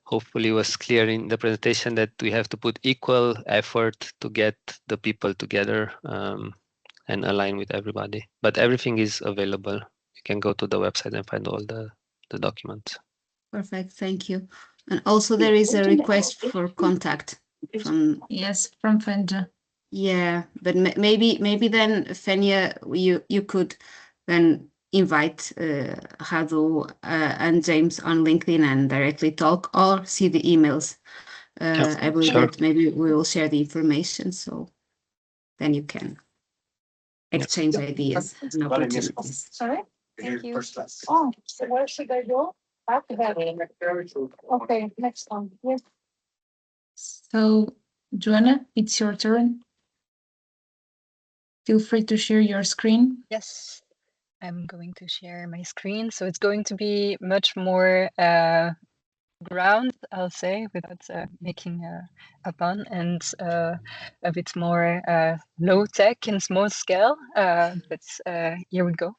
hopefully was clear in the presentation, that we have to put equal effort to get the people together and align with everybody. But everything is available. You can go to the website and find all the documents. Perfect, thank you. And also there is a request for contact from... Yes, from Fenja. Yeah, but maybe then, Fenia, you could then invite Radu and James on LinkedIn and directly talk, or see the emails. I believe that maybe we will share the information, so then you can exchange ideas and opportunities. Sorry? Thank you. Oh, so where should I go? After that. Okay, next one. Yes. So, Joanna, it's your turn. Feel free to share your screen. Yes, I'm going to share my screen. So it's going to be much more ground, I'll say, without making a pun, and a bit more low tech and small scale. But here we go.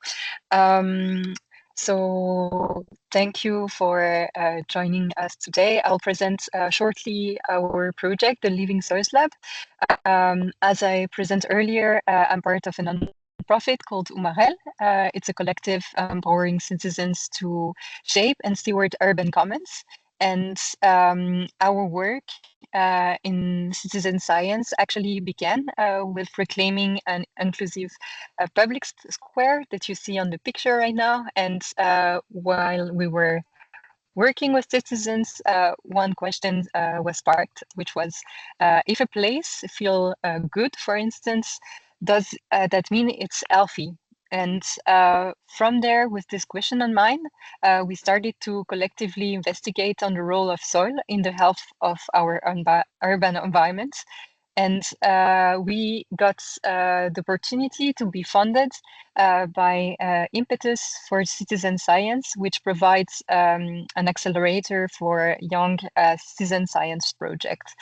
So thank you for joining us today. I'll present shortly our project, the Living Soils Lab. As I presented earlier, I'm part of a non-profit called UMAREL. It's a collective empowering citizens to shape and steward urban commons. And our work in citizen science actually began with reclaiming an inclusive public square that you see on the picture right now. And while we were working with citizens, one question was sparked, which was, if a place feels good, for instance, does that mean it's healthy? And from there, with this question on mind, we started to collectively investigate on the role of soil in the health of our urban environments. And we got the opportunity to be funded by Impetus for Citizen Science, which provides an accelerator for young citizen science projects.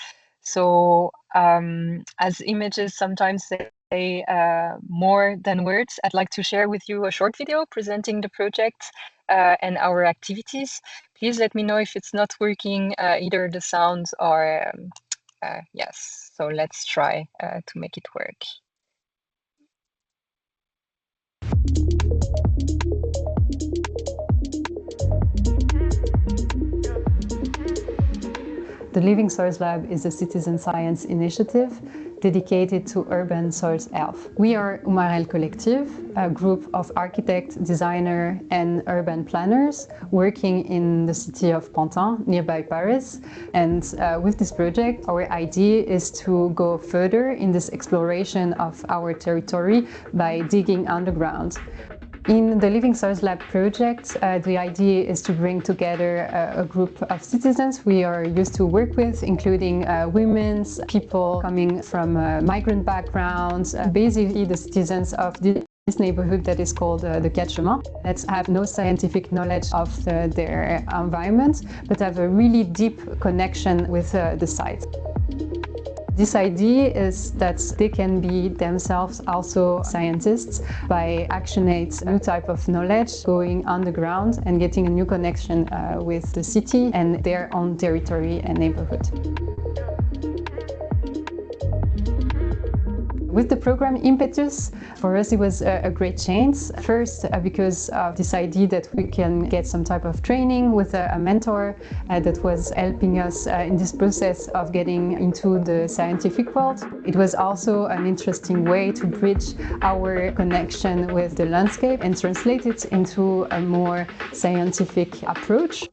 So as images sometimes say more than words, I'd like to share with you a short video presenting the project and our activities. Please let me know if it's not working, either the sound or yes, so let's try to make it work. The Living Soils Lab is a citizen science initiative dedicated to urban soils health. We are UMAREL Collective, a group of architects, designers, and urban planners working in the city of Pantin, nearby Paris. And with this project, our idea is to go further in this exploration of our territory by digging underground. In the Living Soils Lab project, the idea is to bring together a group of citizens we are used to work with, including women, people coming from migrant backgrounds, basically the citizens of this neighborhood that is called the Quatre-Chemins, that have no scientific knowledge of their environment, but have a really deep connection with the site. This idea is that they can be themselves also scientists by actionate new type of knowledge, going on the ground and getting a new connection with the city and their own territory and neighborhood. With the program Impetus, for us it was a great chance. First, because of this idea that we can get some type of training with a mentor that was helping us in this process of getting into the scientific world. It was also an interesting way to bridge our connection with the landscape and translate it into a more scientific approach.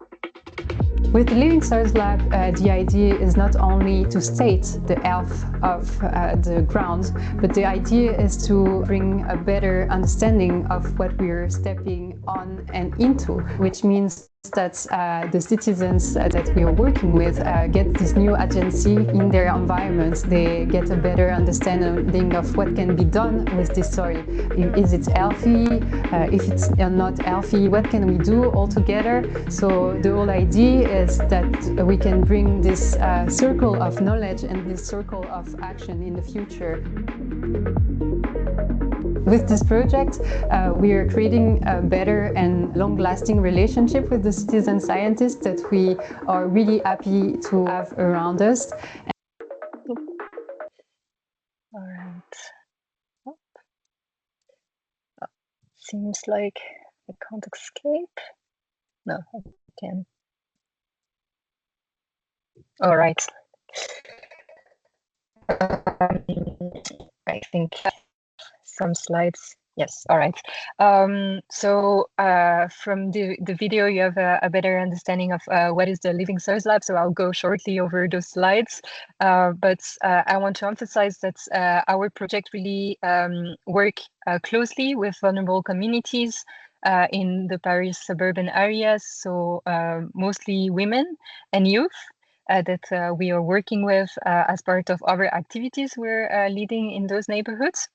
With the Living Soils Lab, the idea is not only to state the health of the ground, but the idea is to bring a better understanding of what we are stepping on and into, which means that the citizens that we are working with get this new agency in their environment. They get a better understanding of what can be done with this soil. Is it healthy? If it's not healthy, what can we do all together? So the whole idea is that we can bring this circle of knowledge and this circle of action in the future. With this project, we are creating a better and long-lasting relationship with the citizen scientists that we are really happy to have around us. All right. Oh. Seems like I can't escape. No, I can. All right. I think some slides. Yes, all right. So from the video, you have a better understanding of what is the Living Soils Lab. So I'll go shortly over those slides. But I want to emphasize that our project really work closely with vulnerable communities in the Paris suburban areas. So mostly women and youth. That we are working with as part of other activities we're leading in those neighborhoods.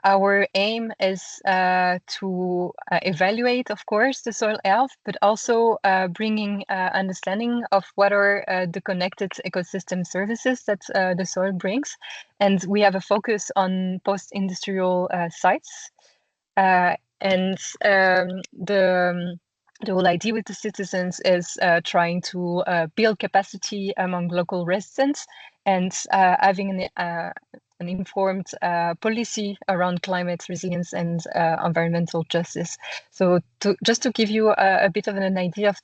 Our aim is to evaluate, of course, the soil health, but also bringing understanding of what are the connected ecosystem services that the soil brings. And we have a focus on post-industrial sites. The whole idea with the citizens is trying to build capacity among local residents and having an informed policy around climate resilience and environmental justice. So just to give you a bit of an idea of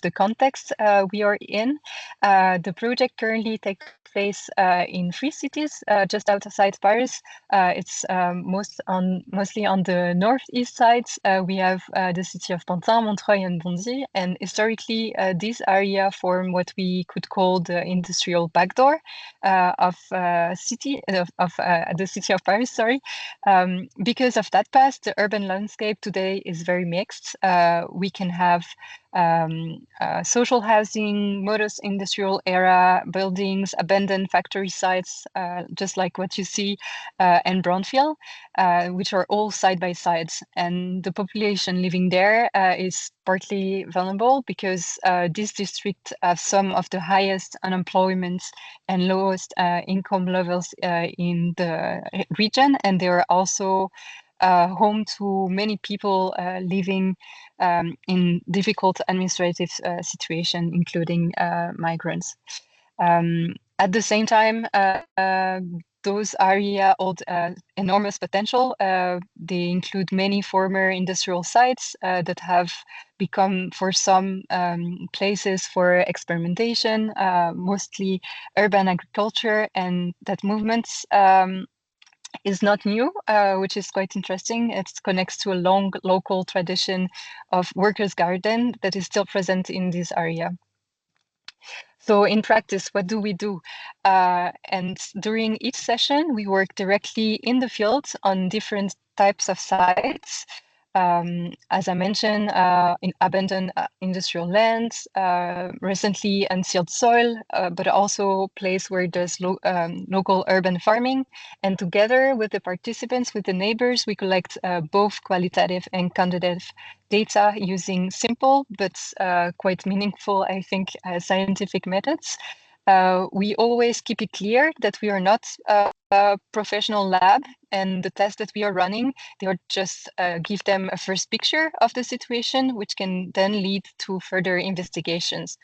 the context we are in, the project currently takes place in 3 cities just outside Paris. It's mostly on the northeast side. We have the city of Pantin, Montreuil, and Bondy, and historically this area form what we could call the industrial backdoor of the city of Paris. Sorry, because of that past, the urban landscape today is very mixed. We can have social housing, modest industrial era buildings, abandoned factory sites, just like what you see, and brownfield, which are all side by side. And the population living there is partly vulnerable because this district has some of the highest unemployment and lowest income levels in the region, and they are also home to many people living in difficult administrative situation, including migrants. At the same time, those areas hold enormous potential. They include many former industrial sites that have become, for some places for experimentation, mostly urban agriculture, and that movements is not new, which is quite interesting. It connects to a long local tradition of workers' garden that is still present in this area. So in practice, what do we do? And during each session, we work directly in the field on different types of sites. As I mentioned, in abandoned industrial lands, recently untilled soil, but also place where there's local urban farming. And together with the participants, with the neighbors, we collect both qualitative and quantitative data using simple but quite meaningful, I think, scientific methods. We always keep it clear that we are not a professional lab, and the tests that we are running, they are just give them a first picture of the situation, which can then lead to further investigations.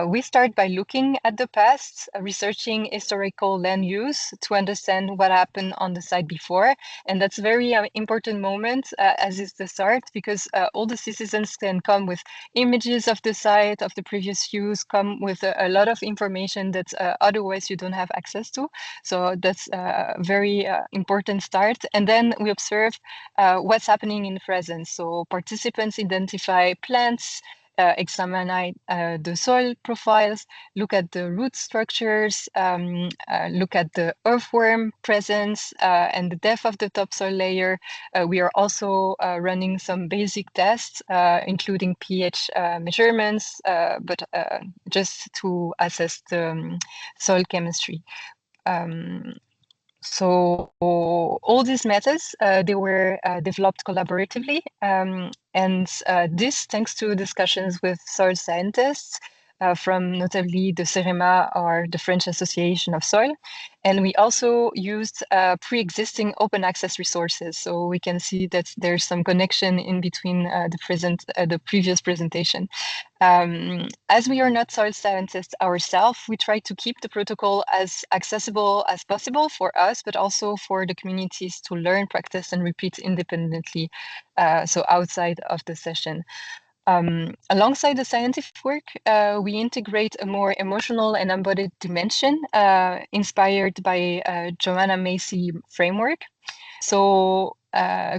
We start by looking at the past, researching historical land use to understand what happened on the site before. And that's a very important moment, as is the start, because all the citizens can come with images of the site, of the previous use, come with a lot of information that otherwise you don't have access to. So that's a very important start. And then we observe what's happening in the present. So participants identify plants, examine the soil profiles, look at the root structures, look at the earthworm presence and the depth of the topsoil layer. We are also running some basic tests, including pH measurements, but just to assess the soil chemistry. So all these methods, they were developed collaboratively, and this thanks to discussions with soil scientists from notably the CEREMA or the French Association of Soil. And we also used pre-existing open access resources. So we can see that there's some connection in between the previous presentation. As we are not soil scientists ourselves, we try to keep the protocol as accessible as possible for us, but also for the communities to learn, practice, and repeat independently, so outside of the session. Alongside the scientific work, we integrate a more emotional and embodied dimension inspired by Joanna Macy framework, so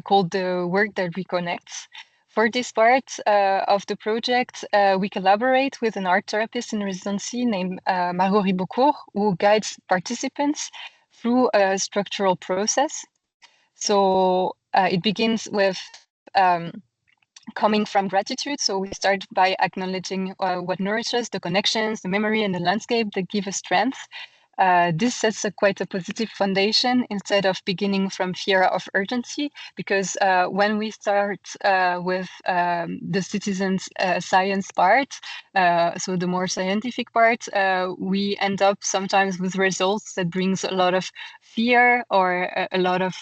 called the work that reconnects. For this part of the project, we collaborate with an art therapist in residency named Margot Ribocourt, who guides participants through a structural process. So it begins with coming from gratitude. So we start by acknowledging what nourishes, the connections, the memory, and the landscape that give us strength. This sets quite a positive foundation instead of beginning from fear of urgency, because when we start with the citizens' science part, so the more scientific part, we end up sometimes with results that brings a lot of fear or a lot of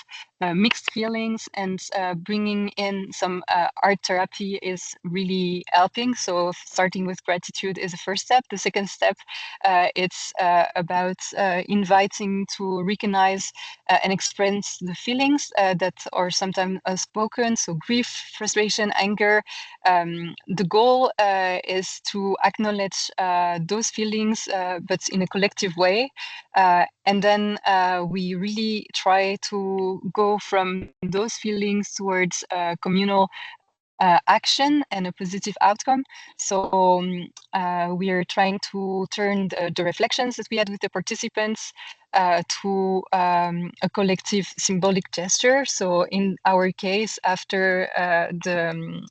mixed feelings, and bringing in some art therapy is really helping. So starting with gratitude is the first step. The second step, it's about inviting to recognize and express the feelings that are sometimes unspoken. So grief, frustration, anger. The goal is to acknowledge those feelings, but in a collective way. And then we really try to go from those feelings towards communal action and a positive outcome. So we are trying to turn the reflections that we had with the participants to a collective symbolic gesture. So in our case, after the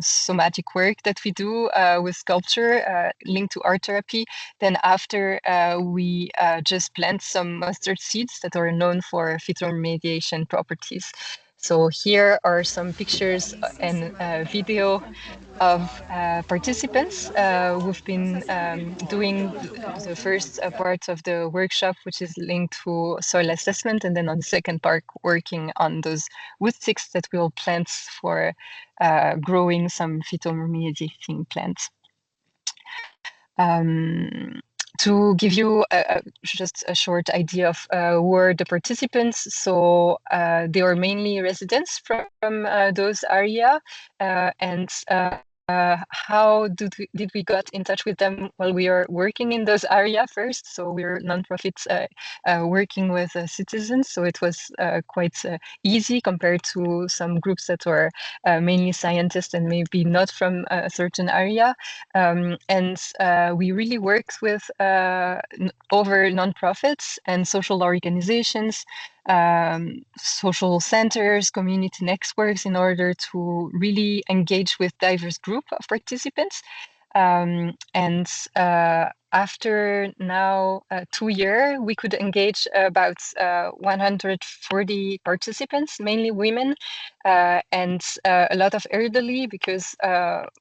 somatic work that we do with sculpture linked to art therapy, then after we just plant some mustard seeds that are known for phytoremediation properties. So here are some pictures and video of participants who've been doing the first part of the workshop, which is linked to soil assessment, and then on the second part, working on those wood sticks that we will plant for growing some phytoremediating plants. To give you just a short idea of who are the participants, so they are mainly residents from those areas, and how did we got in touch with them while we are working in those areas first? So we're nonprofits working with citizens, so it was quite easy compared to some groups that were mainly scientists and maybe not from a certain area. And we really worked with over nonprofits and social organizations social centers, community networks, in order to really engage with diverse group of participants. And after now 2 years, we could engage about 140 participants, mainly women, and a lot of elderly, because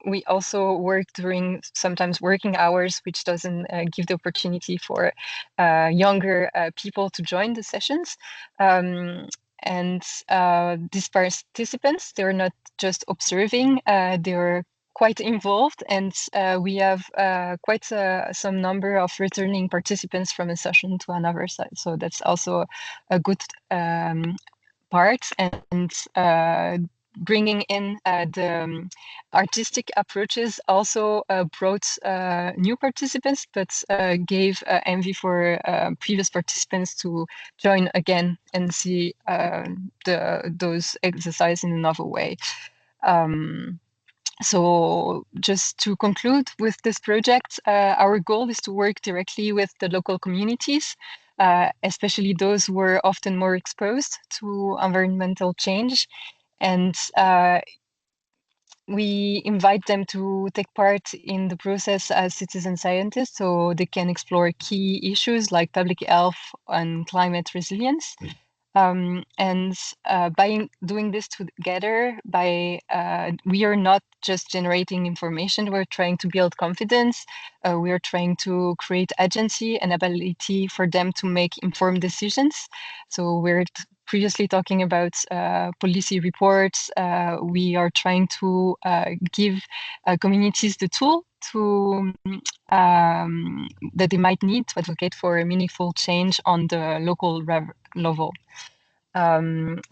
we also work during sometimes working hours, which doesn't give the opportunity for younger people to join the sessions. And these participants, they're not just observing, they're quite involved, and we have quite some number of returning participants from a session to another side. So that's also a good part, and bringing in the artistic approaches also brought new participants, but gave envy for previous participants to join again and see those exercises in another way. So just to conclude with this project, our goal is to work directly with the local communities, especially those who are often more exposed to environmental change. And we invite them to take part in the process as citizen scientists, so they can explore key issues like public health and climate resilience. And by doing this together, we are not just generating information, we're trying to build confidence, we are trying to create agency and ability for them to make informed decisions. So we're previously talking about policy reports. We are trying to give communities the tool to that they might need to advocate for a meaningful change on the local level.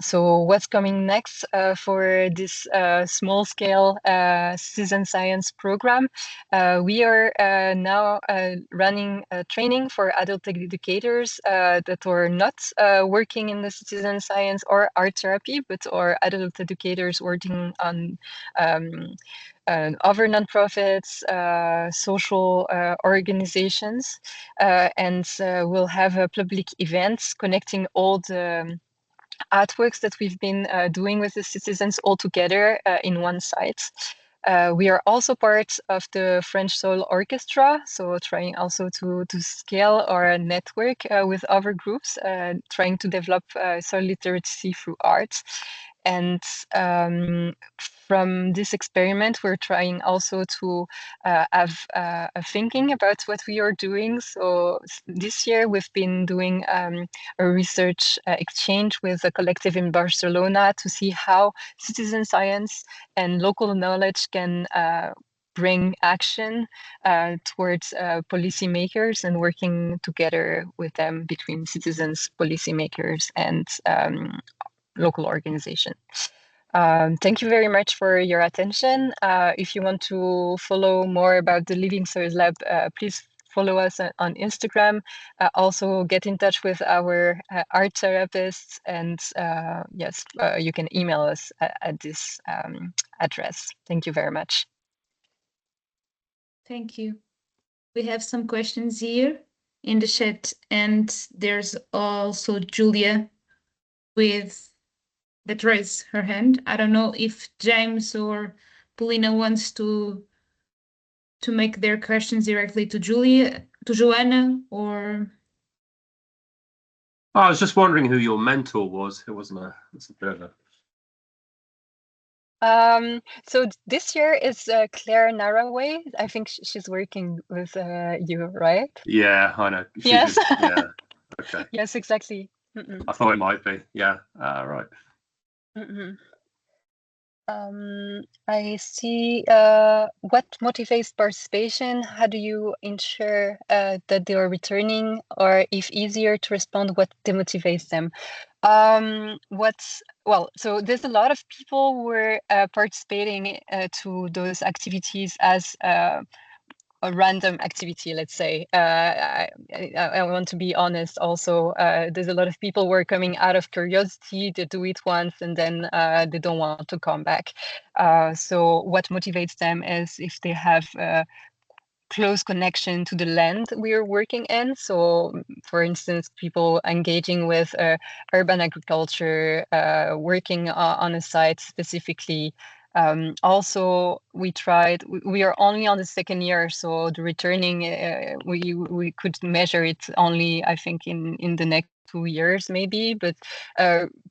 So what's coming next for this small-scale citizen science program? We are now running training for adult educators that are not working in the citizen science or art therapy, but are adult educators working on other nonprofits, social organizations, and we'll have public events connecting all the artworks that we've been doing with the citizens all together in one site. We are also part of the French Soil Orchestra, so trying also to scale our network with other groups, trying to develop soil literacy through art. And from this experiment, we're trying also to have a thinking about what we are doing. So this year we've been doing a research exchange with a collective in Barcelona to see how citizen science and local knowledge can bring action towards policymakers, and working together with them between citizens, policymakers, and local organization. Thank you very much for your attention. If you want to follow more about the Living Soils Lab, please follow us on Instagram. Also get in touch with our art therapists, and yes, you can email us at this address. Thank you very much. Thank you. We have some questions here in the chat, and there's also Julia that raised her hand. I don't know if James or Paulina wants to make their questions directly to Joanna, or... I was just wondering who your mentor was. It wasn't it's a bit of a... So this year is Claire Naraway. I think she's working with you, right? Yeah, I know. Yes. Yeah. Okay. Yes, exactly. I thought it might be. Yeah. Right. I see. What motivates participation? How do you ensure that they are returning, or if easier to respond, what demotivates them? So there's a lot of people who are participating to those activities as a random activity, let's say. I want to be honest also. There's a lot of people who are coming out of curiosity, they do it once and then they don't want to come back. So what motivates them is if they have close connection to the land we are working in. So, for instance, people engaging with urban agriculture, working on a site specifically. Also, we are only on the second year, so the returning, we could measure it only, I think, in the next 2 years maybe, but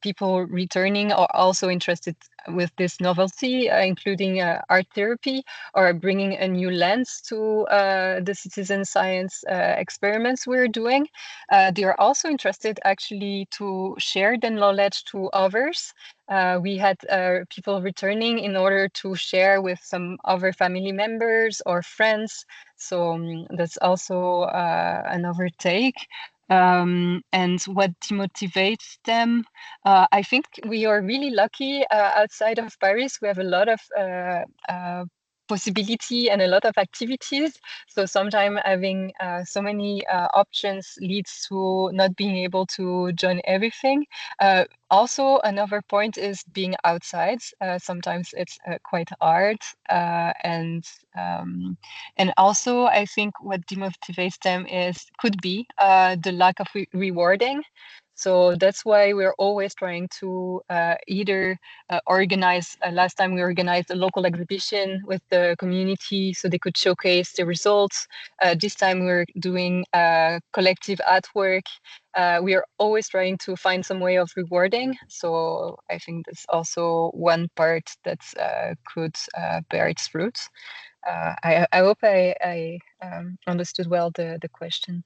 people returning are also interested with this novelty, including art therapy, or bringing a new lens to the citizen science experiments we're doing. They are also interested actually to share the knowledge to others. We had people returning in order to share with some other family members or friends. So that's also another take. And what demotivates them, I think we are really lucky outside of Paris. We have a lot of possibility and a lot of activities. So sometimes having so many options leads to not being able to join everything. Also, another point is being outside. Sometimes it's quite hard, and also I think what demotivates them could be the lack of rewarding. So that's why we're always trying to either organize. Last time we organized a local exhibition with the community so they could showcase the results. This time we're doing collective artwork. We are always trying to find some way of rewarding. So I think that's also one part that could bear its fruits. I hope I understood well the question.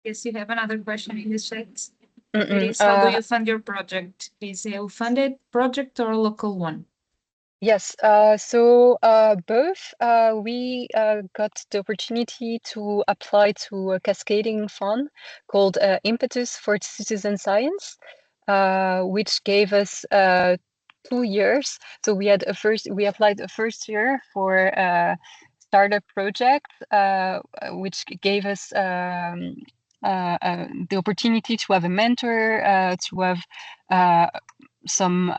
Yes, you have another question in the chat. It is, how do you fund your project? Is it a funded project or a local one? Yes, so both. We got the opportunity to apply to a cascading fund called Impetus for Citizen Science, which gave us 2 years. So we applied a first year for a startup project, which gave us the opportunity to have a mentor, to have some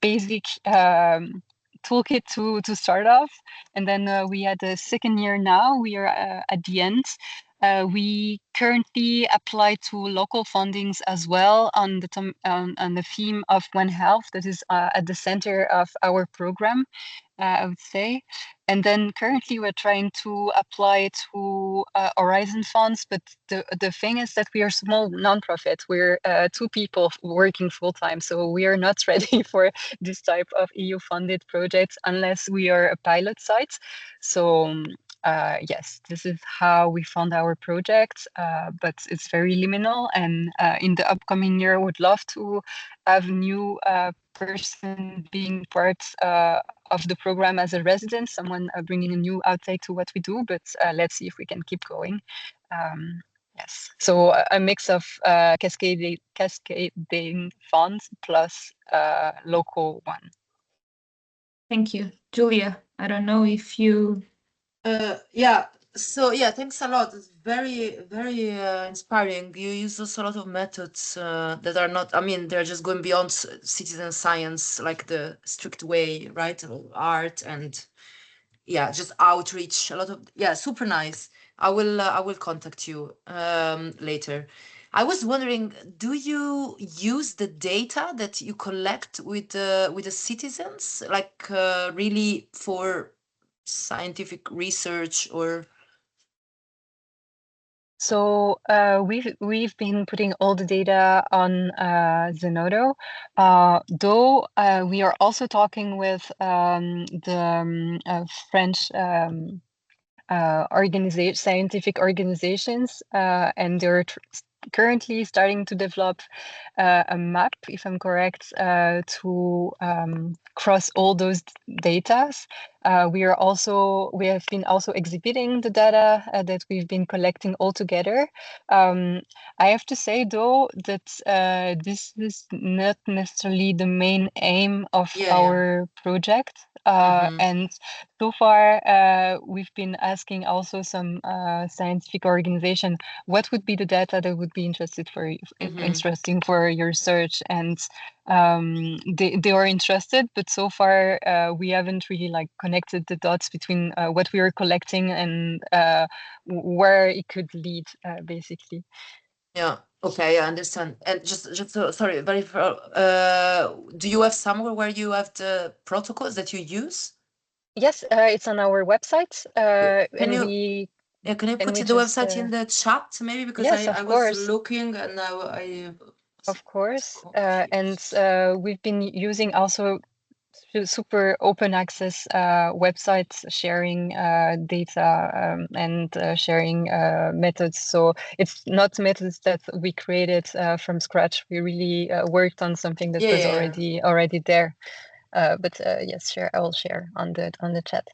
basic toolkit to start off. And then we had a second year now. We are at the end. We currently apply to local fundings as well on the theme of One Health. That is at the center of our program, I would say. And then currently we're trying to apply to Horizon funds, but the thing is that we are small nonprofit. We're 2 people working full time, so we are not ready for this type of EU funded projects unless we are a pilot site. So yes, this is how we fund our project, but it's very liminal. And in the upcoming year, would love to have new person being part of the program as a resident, someone bringing a new outtake to what we do, but let's see if we can keep going. Yes, so a mix of cascading funds plus local one. Thank you. Julia, I don't know if you... Yeah, so yeah, thanks a lot. It's very, very inspiring. You use also a lot of methods that are not, I mean, they're just going beyond citizen science, like the strict way, right? Art and yeah, just outreach, a lot of, yeah, super nice. I will contact you later. I was wondering, do you use the data that you collect with the citizens, like really for scientific research or? So we've been putting all the data on Zenodo, though we are also talking with the French scientific organizations, and they're currently starting to develop a map, if I'm correct, to cross all those data. We have been also exhibiting the data that we've been collecting all together. I have to say though that this is not necessarily the main aim of our project. And so far, we've been asking also some scientific organization, what would be the data that would be interesting for your research, and they are interested, but so far we haven't really like connected the dots between what we were collecting and where it could lead, basically. Yeah. Okay, I understand. And just sorry, do you have somewhere where you have the protocols that you use? Yes, it's on our website. Can you put the website in the chat maybe, because yes, I was looking and now I of course, and we've been using also super open access websites sharing data and sharing methods. So it's not methods that we created from scratch. We really worked on something that was already there. But yes, sure, I will share on the chat.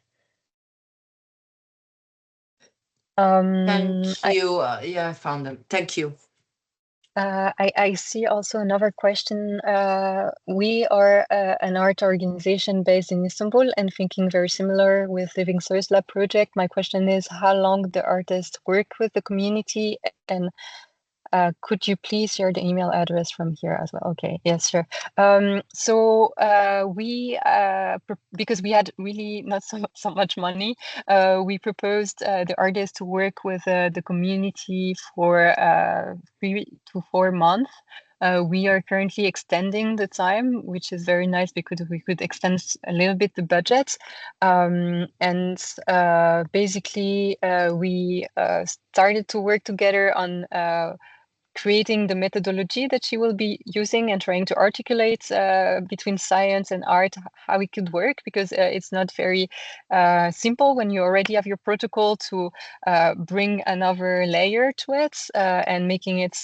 Thank you. Yeah, I found them. Thank you. I see also another question. We are an art organization based in Istanbul and thinking very similar with Living Soils Lab project. My question is how long the artists work with the community, and could you please share the email address from here as well? Okay, yes, sure. So we, because we had really not so much money, we proposed the artists to work with the community for 3 to 4 months. We are currently extending the time, which is very nice because we could extend a little bit the budget. And basically, we started to work together on creating the methodology that she will be using and trying to articulate between science and art how it could work, because it's not very simple when you already have your protocol to bring another layer to it and making it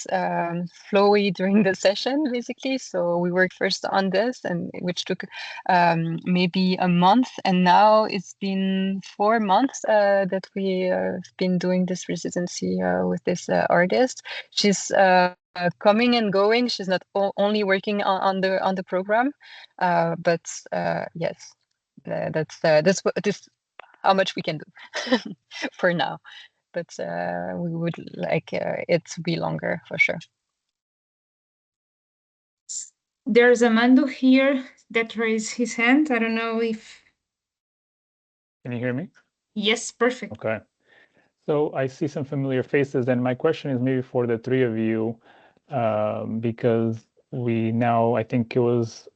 flowy during the session, basically. So we worked first on this, and which took maybe a month, and now it's been 4 months that we have been doing this residency with this artist. She's coming and going. She's not only working on the program, but yes, that's how much we can do for now. But we would like it to be longer for sure. There's Amando here that raised his hand. I don't know if. Can you hear me? Yes, perfect. Okay. So I see some familiar faces, and my question is maybe for the three of you, because we now, I think it was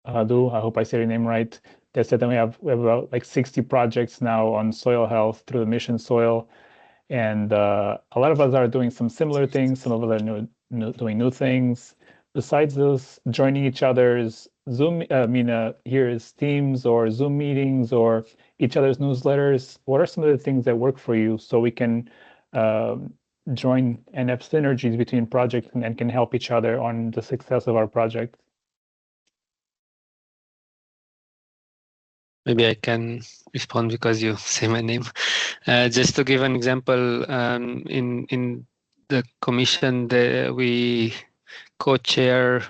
Hadu, I hope I said your name right, that said that we have about like 60 projects now on soil health through the Mission Soil. And a lot of us are doing some similar things. Some of us are doing new things. Besides those, joining each other's Zoom, here's Teams or Zoom meetings or each other's newsletters. What are some of the things that work for you so we can join and have synergies between projects and can help each other on the success of our project? Maybe I can respond because you say my name. Just to give an example, in the commission, we co-chair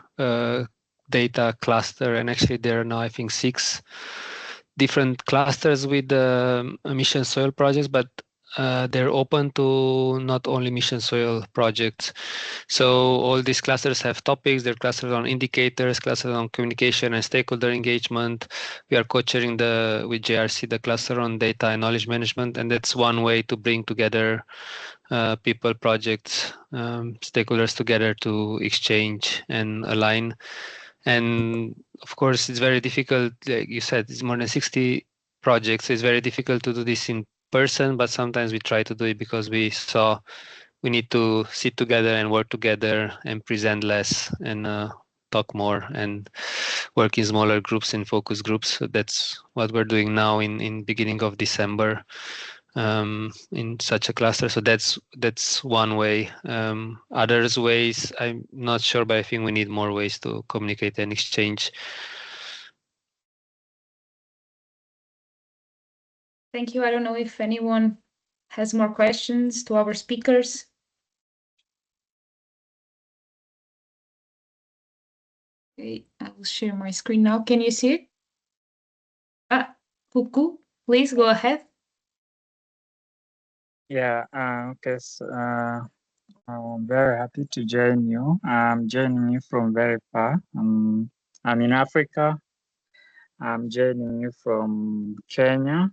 data cluster, and actually there are now, I think, 6 different clusters with the Mission Soil projects, but they're open to not only Mission Soil projects. So all these clusters have topics. They're clustered on indicators, clustered on communication and stakeholder engagement. We are co-chairing with JRC the cluster on data and knowledge management, and that's one way to bring together people, projects, stakeholders together to exchange and align. And of course, it's very difficult. Like you said, it's more than 60 projects. So it's very difficult to do this in person, but sometimes we try to do it because we saw we need to sit together and work together and present less and talk more and work in smaller groups and focus groups. So that's what we're doing now in beginning of December in such a cluster. So that's one way. Others ways, I'm not sure, but I think we need more ways to communicate and exchange. Thank you. I don't know if anyone has more questions to our speakers. Okay, I will share my screen now. Can you see it? Puku, please go ahead. Yeah, okay, so, I'm very happy to join you. I'm joining you from very far. I'm in Africa. I'm joining you from Kenya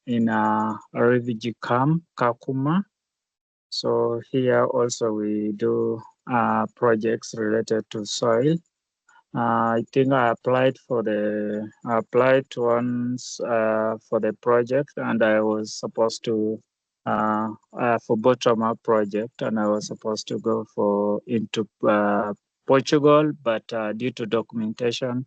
in a refugee camp, Kakuma. So here also we do projects related to soil. I think I applied once for the project, and I was supposed to for bottom-up project, and I was supposed to go into Portugal, but due to documentation,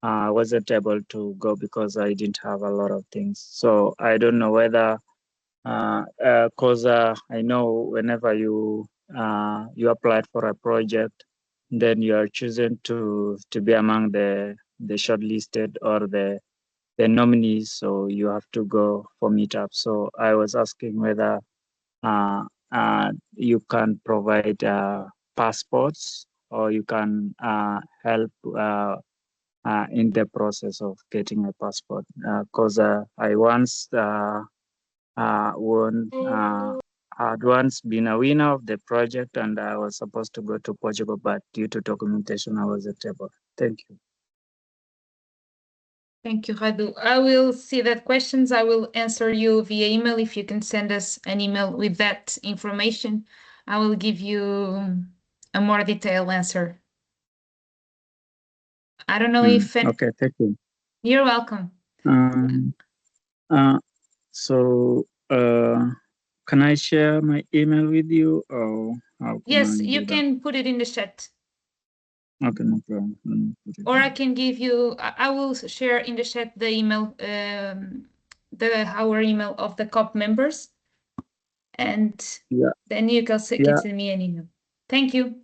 I wasn't able to go because I didn't have a lot of things. So I don't know whether, cause I know whenever you applied for a project, then you are chosen to be among the shortlisted or the nominees. So you have to go for meetup. So I was asking whether you can provide passports, or you can help in the process of getting a passport. Because I once had once been a winner of the project, and I was supposed to go to Portugal, but due to documentation, I wasn't able. Thank you. Thank you, Radu. I will see that questions. I will answer you via email. If you can send us an email with that information, I will give you a more detailed answer. I don't know if... Okay, thank you. You're welcome. So can I share my email with you, or how can Yes, I you do can that? put it in the chat. Okay, no problem. Or I can give you, I will share in the chat the email, our email of the COP members, and then you can send me an email. Thank you.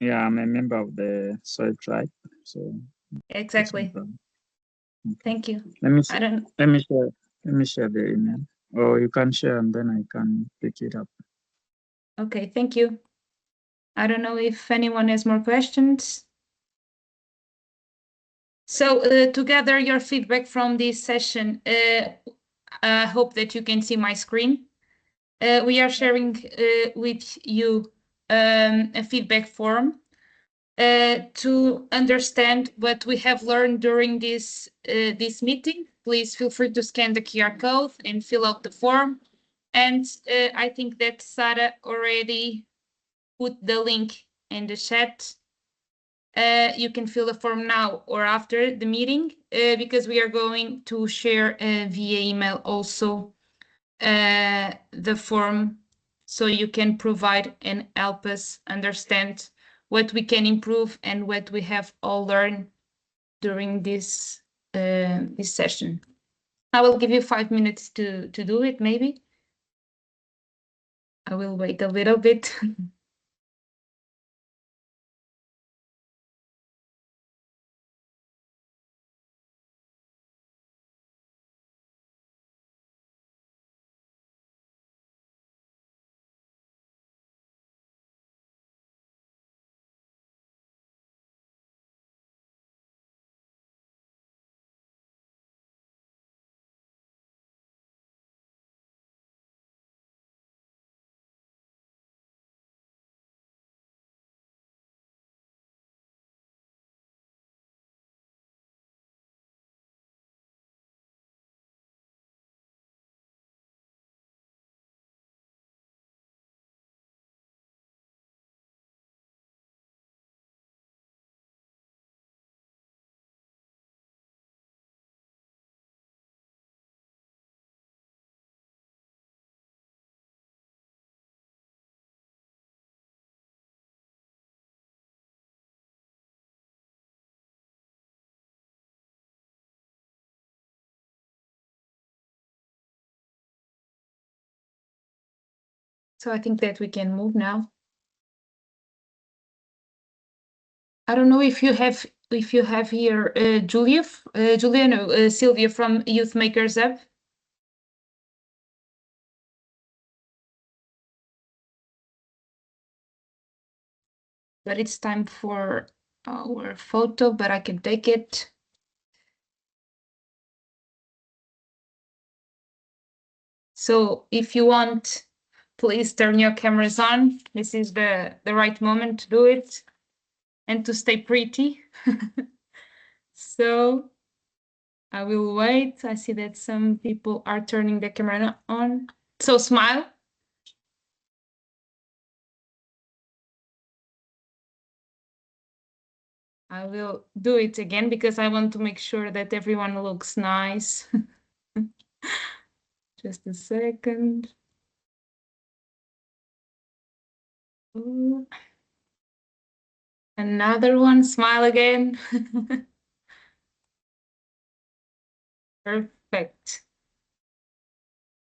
I'm a member of the SoilTribes, so exactly. Thank you. Let me share the email, or you can share and then I can pick it up. Okay, thank you. I don't know if anyone has more questions. So to gather your feedback from this session, I hope that you can see my screen. We are sharing with you a feedback form to understand what we have learned during this meeting. Please feel free to scan the QR code and fill out the form. And I think that Sarah already put the link in the chat. You can fill the form now or after the meeting, because we are going to share via email also the form, so you can provide and help us understand what we can improve and what we have all learned during this session. I will give you 5 minutes to do it, maybe. I will wait a little bit. So I think that we can move now. I don't know if you have here Sylvia from Youth Makers Hub. But it's time for our photo, but I can take it. So if you want, please turn your cameras on. This is the right moment to do it and to stay pretty. So I will wait. I see that some people are turning the camera on. So smile. I will do it again because I want to make sure that everyone looks nice. Just a second. Ooh. Another one, smile again. Perfect.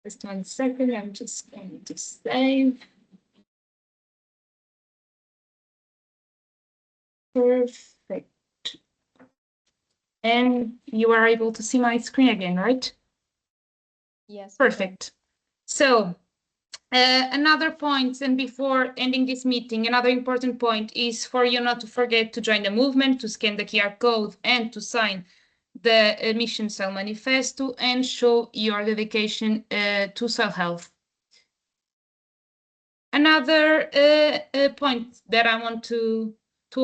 Just 1 second, I'm just going to save. Perfect. And you are able to see my screen again, right? Yes. Perfect. So another point, and before ending this meeting, another important point is for you not to forget to join the movement, to scan the QR code, and to sign the Mission Soil Manifesto and show your dedication to soil health. Another point that I want to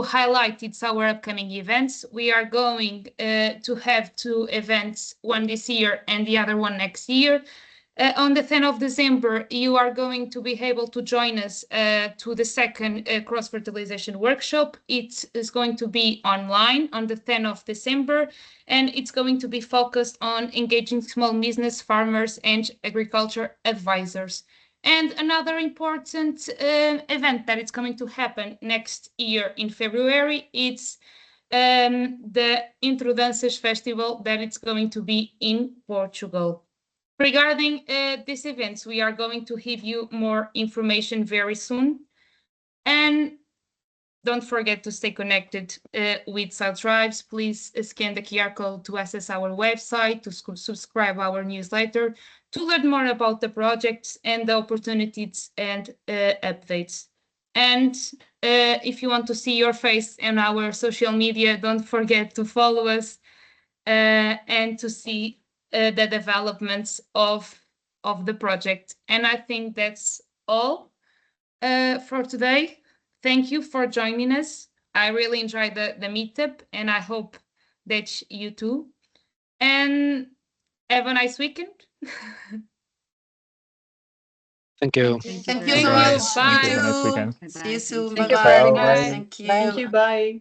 highlight, it's our upcoming events. We are going to have 2 events, one this year and the other one next year. On the 10th of December, you are going to be able to join us to the second cross-fertilization workshop. It is going to be online on the 10th of December, and it's going to be focused on engaging small business, farmers, and agriculture advisors. And another important event that is going to happen next year in February, it's the Introdanças Festival that it's going to be in Portugal. Regarding these events, we are going to give you more information very soon. And don't forget to stay connected with SoilTribes. Please scan the QR code to access our website, to subscribe our newsletter, to learn more about the projects and the opportunities and updates. And if you want to see your face on our social media, don't forget to follow us and to see the developments of the project. And I think that's all for today. Thank you for joining us. I really enjoyed the meetup, and I hope that you too. And have a nice weekend. Thank you. Thank you so much. Bye. Have a nice weekend. See you soon. Thank you for Bye-bye. having us. Bye. Thank you. Thank you. Bye.